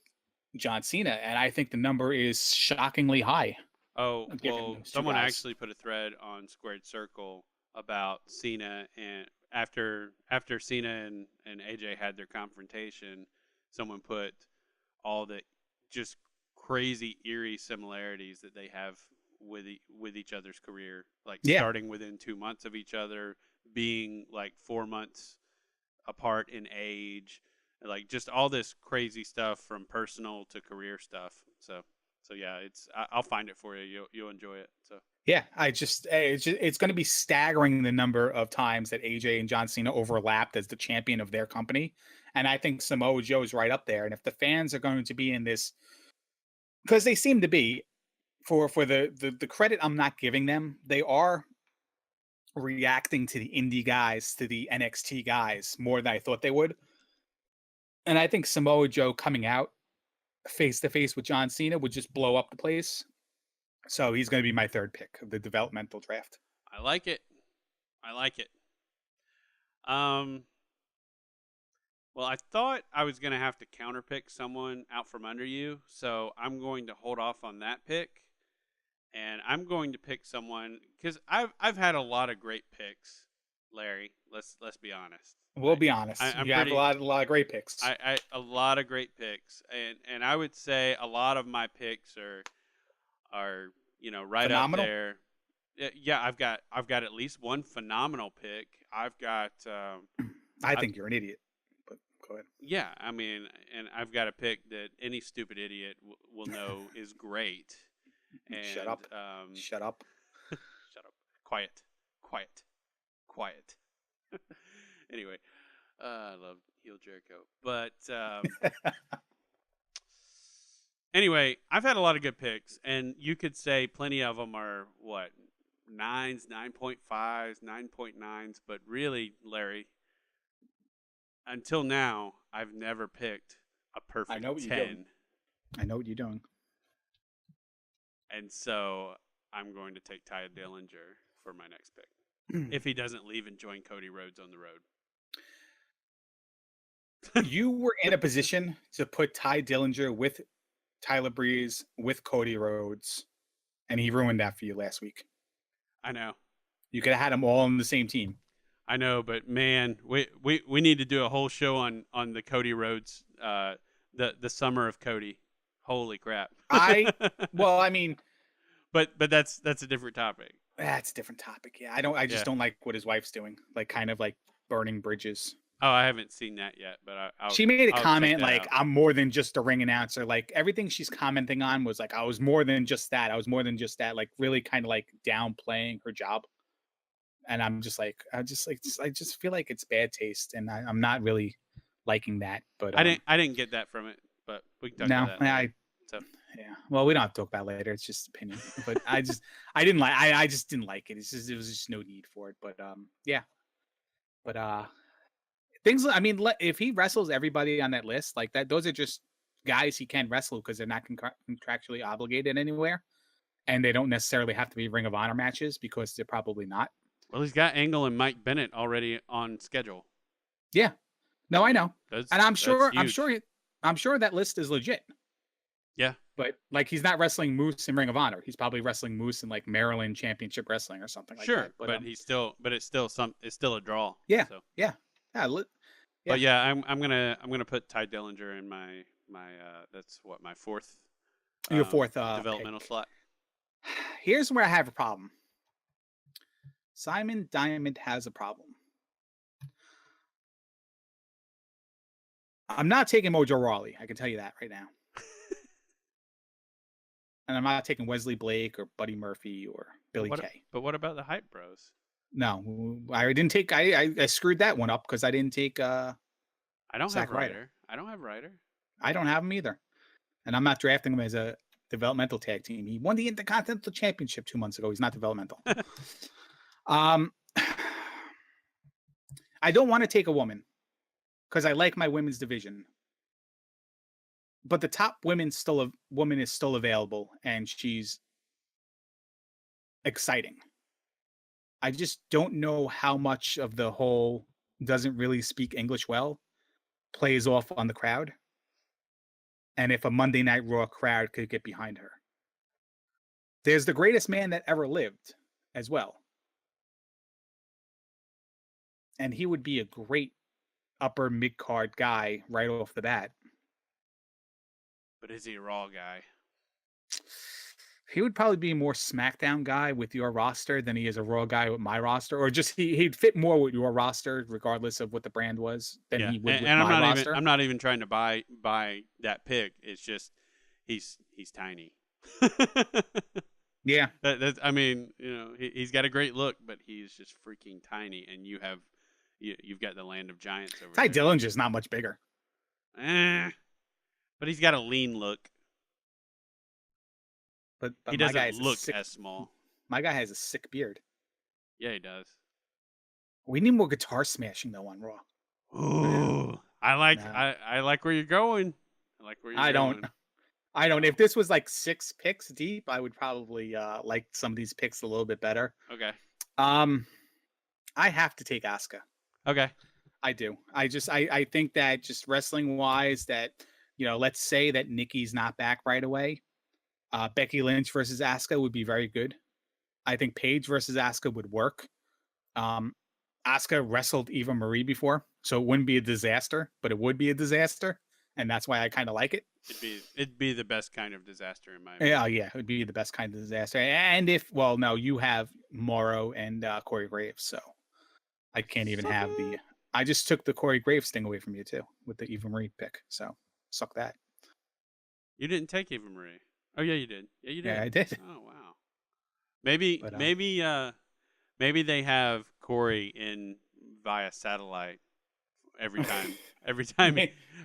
John Cena? And I think the number is shockingly high. Oh, well, someone actually put a thread on Squared Circle about Cena, and after Cena and AJ had their confrontation, someone put all the just crazy eerie similarities that they have with each other's career, like starting within 2 months of each other, being like 4 months apart in age, like just all this crazy stuff from personal to career stuff. So yeah, I'll find it for you. You'll enjoy it. So yeah, it's going to be staggering the number of times that AJ and John Cena overlapped as the champion of their company, and I think Samoa Joe is right up there. And if the fans are going to be in this, because they seem to be, for the credit I'm not giving them, they are reacting to the indie guys, to the NXT guys more than I thought they would. And I think Samoa Joe coming out face to face with John Cena would just blow up the place. So he's going to be my third pick of the developmental draft. I like it. I like it. Well, I thought I was going to have to counterpick someone out from under you, so I'm going to hold off on that pick, and I'm going to pick someone because I've had a lot of great picks, Larry. Let's be honest. We'll be honest. You have a lot of great picks. A lot of great picks, and I would say a lot of my picks are right phenomenal? up there. Yeah, I've got at least one phenomenal pick. I've got. I think you're an idiot, but go ahead. Yeah, I mean, and I've got a pick that any stupid idiot will know is great. And, Shut up. Shut up. Shut up. Quiet. Anyway, I love heel Jericho, but anyway, I've had a lot of good picks, and you could say plenty of them are what 9s, 9.5s, 9.9s, but really, Larry, until now, I've never picked a perfect 10. I know what you're doing. And so I'm going to take Ty Dillinger for my next pick. If he doesn't leave and join Cody Rhodes on the road. You were in a position to put Ty Dillinger with Tyler Breeze, with Cody Rhodes, and he ruined that for you last week. I know. You could have had them all on the same team. I know, but man, we need to do a whole show on the Cody Rhodes, the summer of Cody. Holy crap! But that's a different topic. That's a different topic. Yeah, I just don't like what his wife's doing, like kind of like burning bridges. Oh, I haven't seen that yet, but she made a comment like, out. "I'm more than just a ring announcer." Like everything she's commenting on was like, "I was more than just that. I was more than just that." Like really kind of like downplaying her job. And I'm just like, I just feel like it's bad taste, and I'm not really liking that. But I didn't get that from it, but we can talk about that. Yeah. Well, we don't have to talk about it later. It's just opinion. But I just didn't like it. There was just no need for it. But yeah. But things. I mean, if he wrestles everybody on that list like that, those are just guys he can wrestle because they're not contractually obligated anywhere, and they don't necessarily have to be Ring of Honor matches because they're probably not. Well, he's got Angle and Mike Bennett already on schedule. Yeah. No, I know. And I'm sure that list is legit. Yeah. But like he's not wrestling Moose in Ring of Honor. He's probably wrestling Moose in like Maryland Championship Wrestling or something like that. Sure, but it's still a draw. Yeah. So. Yeah. But yeah, I'm gonna put Ty Dillinger in my that's what my fourth. Your fourth developmental pick. slot. Here's where I have a problem. Simon Diamond has a problem. I'm not taking Mojo Rawley. I can tell you that right now. And I'm not taking Wesley Blake or Buddy Murphy or Billy Kay. But what about the Hype Bros? No, I didn't take. I screwed that one up because I didn't take. I don't have Ryder. I don't have Ryder. I don't have him either, and I'm not drafting him as a developmental tag team. He won the Intercontinental Championship 2 months ago. He's not developmental. I don't want to take a woman because I like my women's division. But the top woman is still available, and she's exciting. I just don't know how much of the whole doesn't really speak English well plays off on the crowd, and if a Monday Night Raw crowd could get behind her. There's the greatest man that ever lived as well, and he would be a great upper mid-card guy right off the bat. But is he a Raw guy? He would probably be a more SmackDown guy with your roster than he is a Raw guy with my roster, or just he'd fit more with your roster, regardless of what the brand was, than he would with my roster. I'm not even trying to buy that pick. It's just he's tiny. Yeah, I mean, he's got a great look, but he's just freaking tiny, and you've got the land of giants over there. Ty Dillinger's not much bigger. But he's got a lean look. But He my guy doesn't is look as small. My guy has a sick beard. Yeah, he does. We need more guitar smashing though on Raw. Ooh, I like No. I like where you're going. I like where you're I going. don't. If this was like 6 picks deep, I would probably like some of these picks a little bit better. Okay. I have to take Asuka. Okay. I do. I think that just wrestling wise, that let's say that Nikki's not back right away. Becky Lynch versus Asuka would be very good. I think Paige versus Asuka would work. Asuka wrestled Eva Marie before, so it wouldn't be a disaster, but it would be a disaster, and that's why I kind of like it. It'd be the best kind of disaster in my opinion. Yeah, it would be the best kind of disaster. And no, you have Morrow and Corey Graves, so I can't even have the. I just took the Corey Graves thing away from you too with the Eva Marie pick, so suck that. You didn't take Eva Marie. Oh yeah, you did. Yeah, you did. Yeah, I did. Oh wow. Maybe they have Corey in via satellite every time. Every time,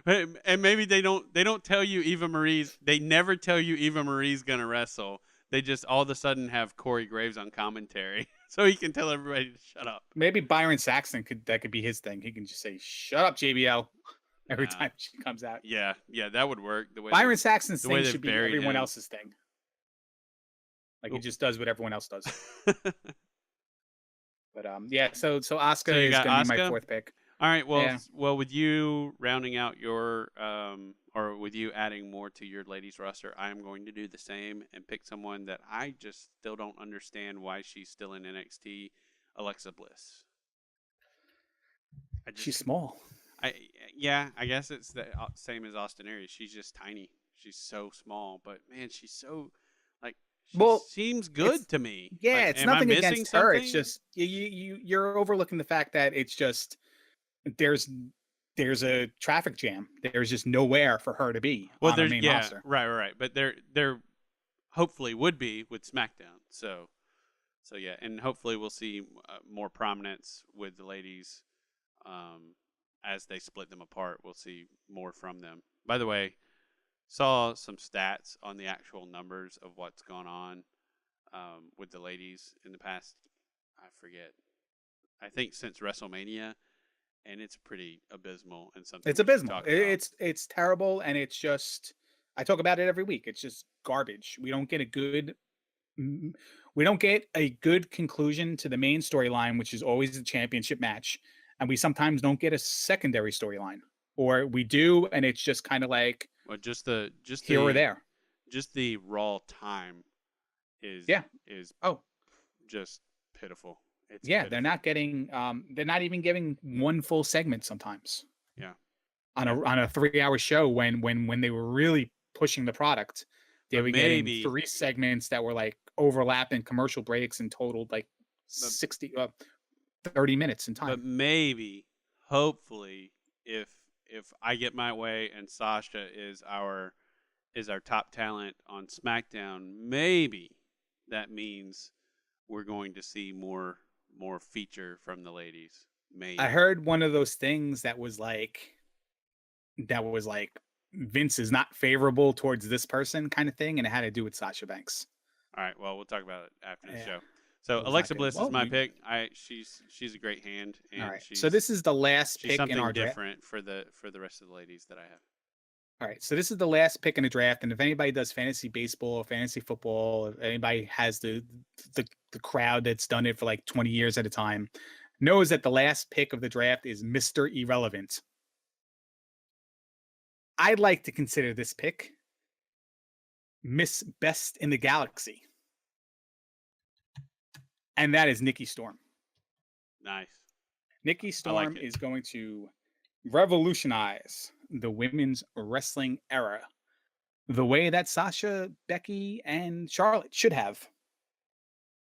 and maybe they don't tell you Eva Marie's. They never tell you Eva Marie's gonna wrestle. They just all of a sudden have Corey Graves on commentary, so he can tell everybody to shut up. Maybe Byron Saxton could be his thing. He can just say "Shut up, JBL" every time she comes out. Yeah, that would work. The way Byron Saxton's thing should be everyone him. else's thing. Like he just does what everyone else does. But yeah, so Asuka is gonna be my 4th pick. All right, well, with you rounding out your or with you adding more to your ladies roster, I am going to do the same and pick someone that I just still don't understand why she's still in NXT, Alexa Bliss. She's small. I guess it's the same as Austin Aries. She's just tiny. She's so small, but man, she's so seems good to me. Yeah, like, it's nothing against her. It's just you're overlooking the fact that it's just there's a traffic jam. There's just nowhere for her to be on the main roster. Right. But there hopefully would be with SmackDown. So yeah, and hopefully we'll see more prominence with the ladies as they split them apart. We'll see more from them. By the way, saw some stats on the actual numbers of what's gone on with the ladies in the past. I forget. I think since WrestleMania. And it's pretty abysmal and something. It's abysmal. It's terrible, and it's just I talk about it every week. It's just garbage. We don't get a good conclusion to the main storyline, which is always the championship match, and we sometimes don't get a secondary storyline, or we do, and it's just kind of like just here or there. Just the raw time is just pitiful. Pitiful. They're not getting. They're not even giving one full segment sometimes. Yeah. On a 3-hour show when they were really pushing the product, they were getting 3 segments that were like overlapping commercial breaks and totaled like 30 minutes in time. But maybe, hopefully, if I get my way and Sasha is our top talent on SmackDown, maybe that means we're going to see more feature from the ladies. Maybe. I heard one of those things that was like Vince is not favorable towards this person kind of thing, and it had to do with Sasha Banks. All right, well, we'll talk about it after the show. So Alexa Bliss is my pick. She's a great hand. And all right. So this is the last pick in our draft. Different for the rest of the ladies that I have. All right, so this is the last pick in the draft, and if anybody does fantasy baseball or fantasy football, if anybody has the crowd that's done it for like 20 years at a time, knows that the last pick of the draft is Mr. Irrelevant. I'd like to consider this pick Miss Best in the Galaxy, and that is Nikki Storm. Nice. Nikki Storm is going to revolutionize the women's wrestling era the way that Sasha, Becky, and Charlotte should have,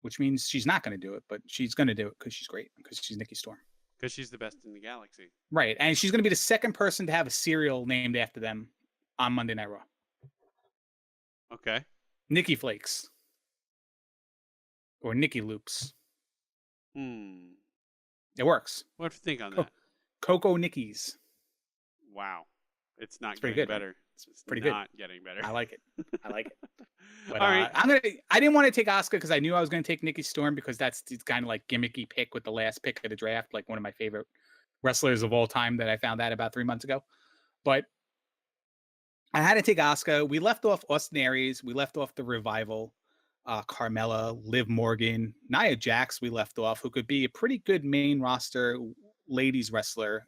which means she's not going to do it, but she's going to do it because she's great, because she's Nikki Storm. Because she's the best in the galaxy. Right, and she's going to be the second person to have a cereal named after them on Monday Night Raw. Okay. Nikki Flakes. Or Nikki Loops. It works. What do you think on that? Coco Nickies. Wow. It's not pretty getting good, better. right? It's pretty not getting better. I like it. I like it. But All right. I didn't want to take Asuka because I knew I was going to take Nikki Storm because that's kind of like gimmicky pick with the last pick of the draft, like one of my favorite wrestlers of all time that I found out about 3 months ago. But I had to take Asuka. We left off Austin Aries. We left off the Revival, Carmella, Liv Morgan, Nia Jax. We left off, who could be a pretty good main roster ladies wrestler.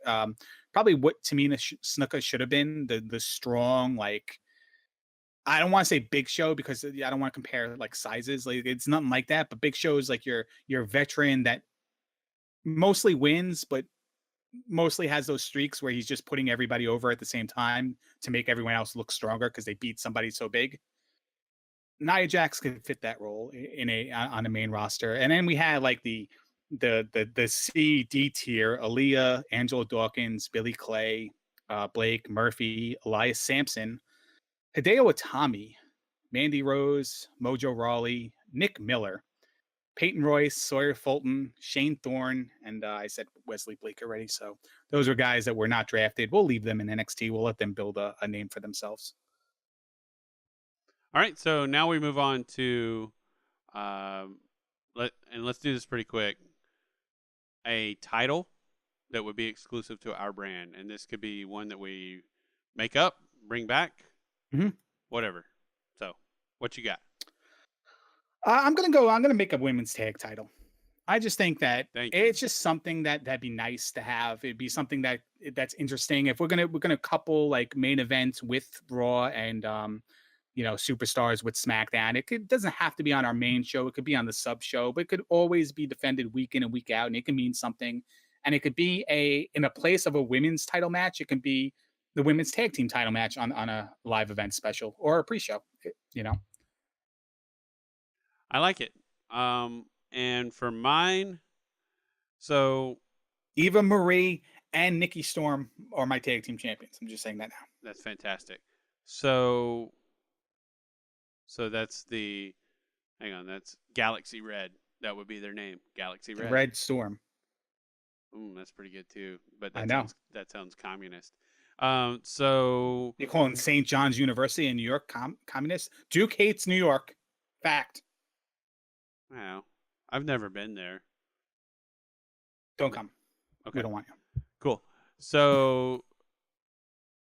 Probably what Tamina Snuka should have been, the strong, like, I don't want to say Big Show because I don't want to compare like sizes. Like it's nothing like that. But Big Show is like your veteran that mostly wins, but mostly has those streaks where he's just putting everybody over at the same time to make everyone else look stronger because they beat somebody so big. Nia Jax could fit that role on a main roster. And then we had like the C D tier: Aaliyah, Angela Dawkins, Billy Clay, Blake Murphy, Elias Sampson, Hideo Itami, Mandy Rose, Mojo Rawley, Nick Miller, Peyton Royce, Sawyer Fulton, Shane Thorne, and I said Wesley Blake already. So those are guys that were not drafted. We'll leave them in NXT. We'll let them build a name for themselves. All right. So now we move on to let's do this pretty quick. A title that would be exclusive to our brand, and this could be one that we make up, bring back. Whatever. So, what you got? I'm gonna make a women's tag title. I just think that it's just something that'd be nice to have. It'd be something that's interesting. If we're gonna couple like main events with Raw and superstars with SmackDown, it doesn't have to be on our main show. It could be on the sub show, but it could always be defended week in and week out, and it can mean something. And it could be in a place of a women's title match. It can be the women's tag team title match on a live event special or a pre-show, I like it. And for mine, so Eva Marie and Nikki Storm are my tag team champions. I'm just saying that now. That's fantastic. So that's that's Galaxy Red. That would be their name, Galaxy Red. Red Storm. Ooh, that's pretty good too. But I know that sounds communist. So you call it St. John's University in New York communist? Duke hates New York. Fact. Wow, I've never been there. Don't come. Okay, we don't want you. Cool. So,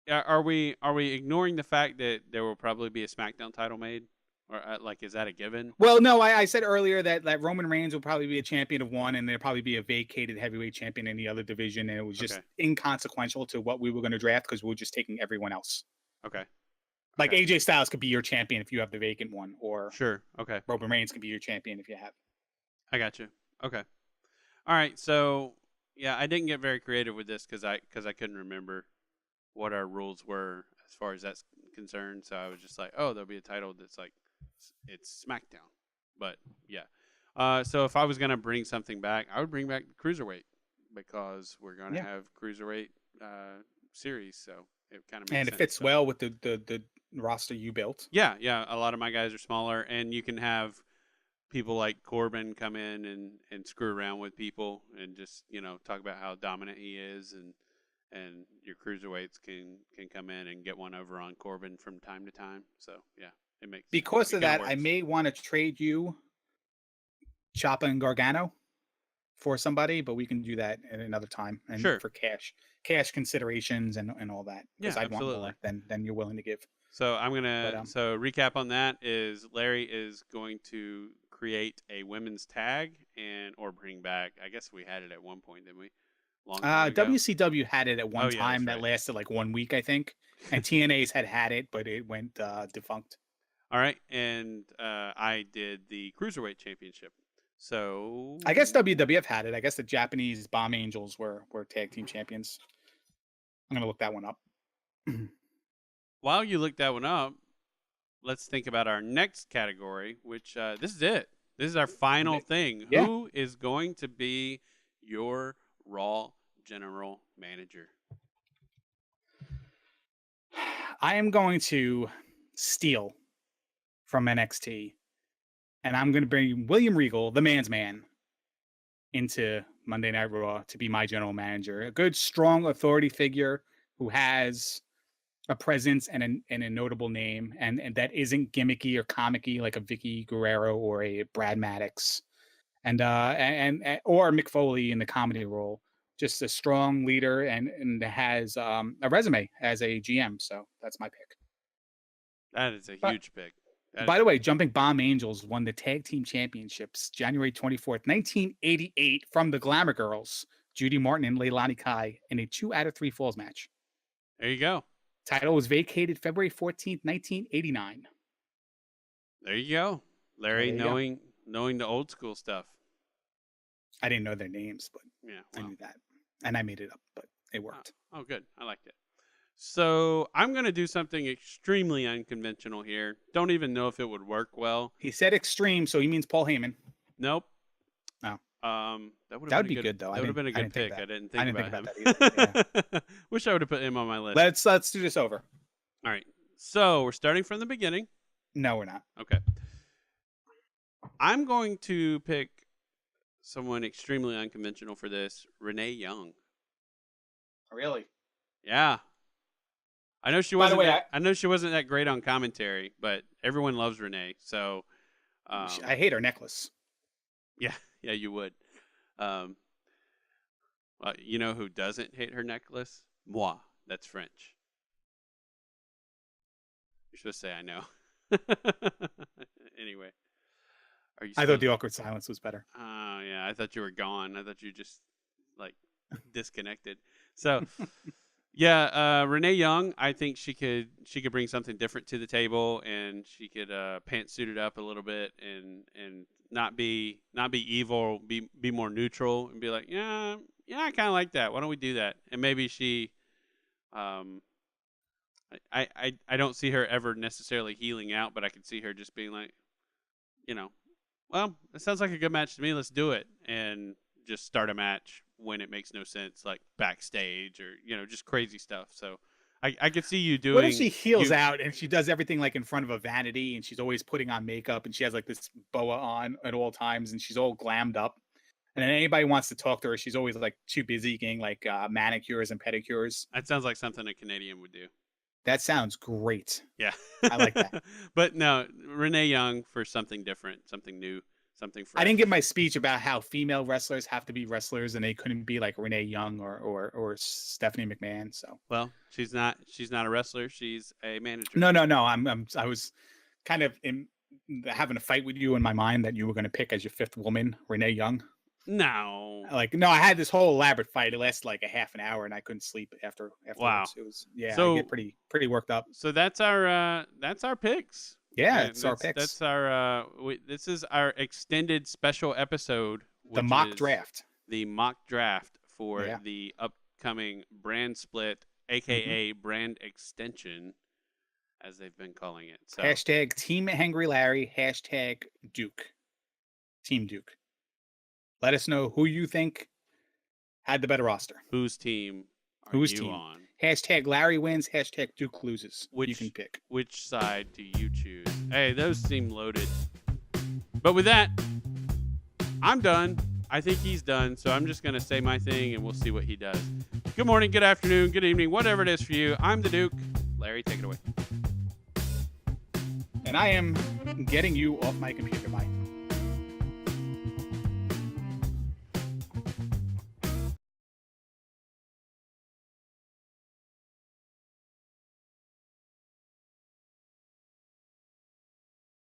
are we ignoring the fact that there will probably be a SmackDown title made, or is that a given? Well, no. I said earlier that Roman Reigns will probably be a champion of one, and there'll probably be a vacated heavyweight champion in the other division, and it was just inconsequential to what we were going to draft because we were just taking everyone else. Okay. Like AJ Styles could be your champion if you have the vacant one, or sure. Okay. Roman Reigns could be your champion if you have. I got you. Okay. All right. So yeah, I didn't get very creative with this because I couldn't remember what our rules were as far as that's concerned. So I was just like, oh, there'll be a title that's like it's SmackDown. But yeah. So if I was gonna bring something back, I would bring back the Cruiserweight because we're gonna have Cruiserweight series. So it kind of makes sense. And it fits well with the roster you built. Yeah. A lot of my guys are smaller, and you can have people like Corbin come in and screw around with people and just talk about how dominant he is, and your cruiserweights can come in and get one over on Corbin from time to time. So yeah, it makes because of that works. I may want to trade you Ciampa and Gargano for somebody, but we can do that at another time and for cash considerations and all that. Because I'd want more than you're willing to give. So I'm gonna so recap on that is Larry is going to create a women's tag or bring back. I guess we had it at one point, didn't we? Long time ago. WCW had it at one time that right. lasted like 1 week, I think, and TNA's had it, but it went defunct. All right, and I did the Cruiserweight Championship. So I guess WWF had it. I guess the Japanese Bomb Angels were tag team champions. I'm gonna look that one up. While you look that one up, let's think about our next category, which this is it. This is our final thing. Yeah. Who is going to be your Raw general manager? I am going to steal from NXT, and I'm going to bring William Regal, the man's man, into Monday Night Raw to be my general manager. A good, strong authority figure who has a presence and a notable name, and that isn't gimmicky or comicky like a Vicky Guerrero or a Brad Maddox, and or Mick Foley in the comedy role. Just a strong leader and has a resume as a GM. So that's my pick. That is a But- huge pick. By the way, Jumping Bomb Angels won the Tag Team Championships January 24th, 1988 from the Glamour Girls, Judy Martin and Leilani Kai, in a 2 out of 3 falls match. There you go. Title was vacated February 14th, 1989. There you go. Larry, There you go. knowing the old school stuff. I didn't know their names, but Yeah. I Well. knew that. And I made it up, but it worked. Oh, good. I liked it. So I'm going to do something extremely unconventional here. Don't even know if it would work well. He said extreme, so he means Paul Heyman. Nope. Oh. That would That would be good, though. That would have been a good didn't think pick. that. I didn't think I didn't about think about him. that Wish I would have put him on my list. Let's do this over. All right. So we're starting from the beginning. No, we're not. Okay. I'm going to pick someone extremely unconventional for this. Renee Young. Really? Yeah. I know she By the wasn't. way, I know she wasn't that great on commentary, but everyone loves Renee. So, I hate her necklace. yeah, you would. Well, you know who doesn't hate her necklace? Moi. That's French. You're supposed to say I know. Anyway, are you? I Still... thought the awkward silence was better. Oh yeah, I thought you were gone. I thought you just like disconnected. So. Yeah, Renee Young. I think she could bring something different to the table, and she could pantsuit it up a little bit, and not be evil, be more neutral, and be like, yeah, I kind of like that. Why don't we do that? And maybe she, I don't see her ever necessarily healing out, but I could see her just being like, well, it sounds like a good match to me. Let's do it, and just start a match when it makes no sense, like backstage or just crazy stuff. So I could see you doing. What if she heals out and she does everything like in front of a vanity, and she's always putting on makeup, and she has like this boa on at all times, and she's all glammed up, and then anybody wants to talk to her, she's always like too busy getting like manicures and pedicures. That sounds like something a Canadian would do. That sounds great. Yeah, I like that. But no, Renee Young for something different, something new. Something fresh. I didn't give my speech about how female wrestlers have to be wrestlers and they couldn't be like Renee Young or Stephanie McMahon. So well, she's not a wrestler. She's a manager. No. I was kind of having a fight with you in my mind that you were going to pick as your fifth woman, Renee Young. No. I had this whole elaborate fight. It lasted like a half an hour, and I couldn't sleep after. Wow. It was So, I get pretty worked up. So that's our picks. Yeah, it's our picks. That's our this is our extended special episode. The mock draft. The mock draft for the upcoming brand split, aka brand extension, as they've been calling it. So Hashtag Team Hangry Larry. Hashtag Duke. Team Duke. Let us know who you think had the better roster. Whose team are Whose you team? on? Hashtag Larry wins. Hashtag Duke loses. You can pick. Which side do you choose? Hey, those seem loaded. But with that, I'm done. I think he's done. So I'm just going to say my thing, and we'll see what he does. Good morning, good afternoon, good evening, whatever it is for you. I'm the Duke. Larry, take it away. And I am getting you off my computer. Bye.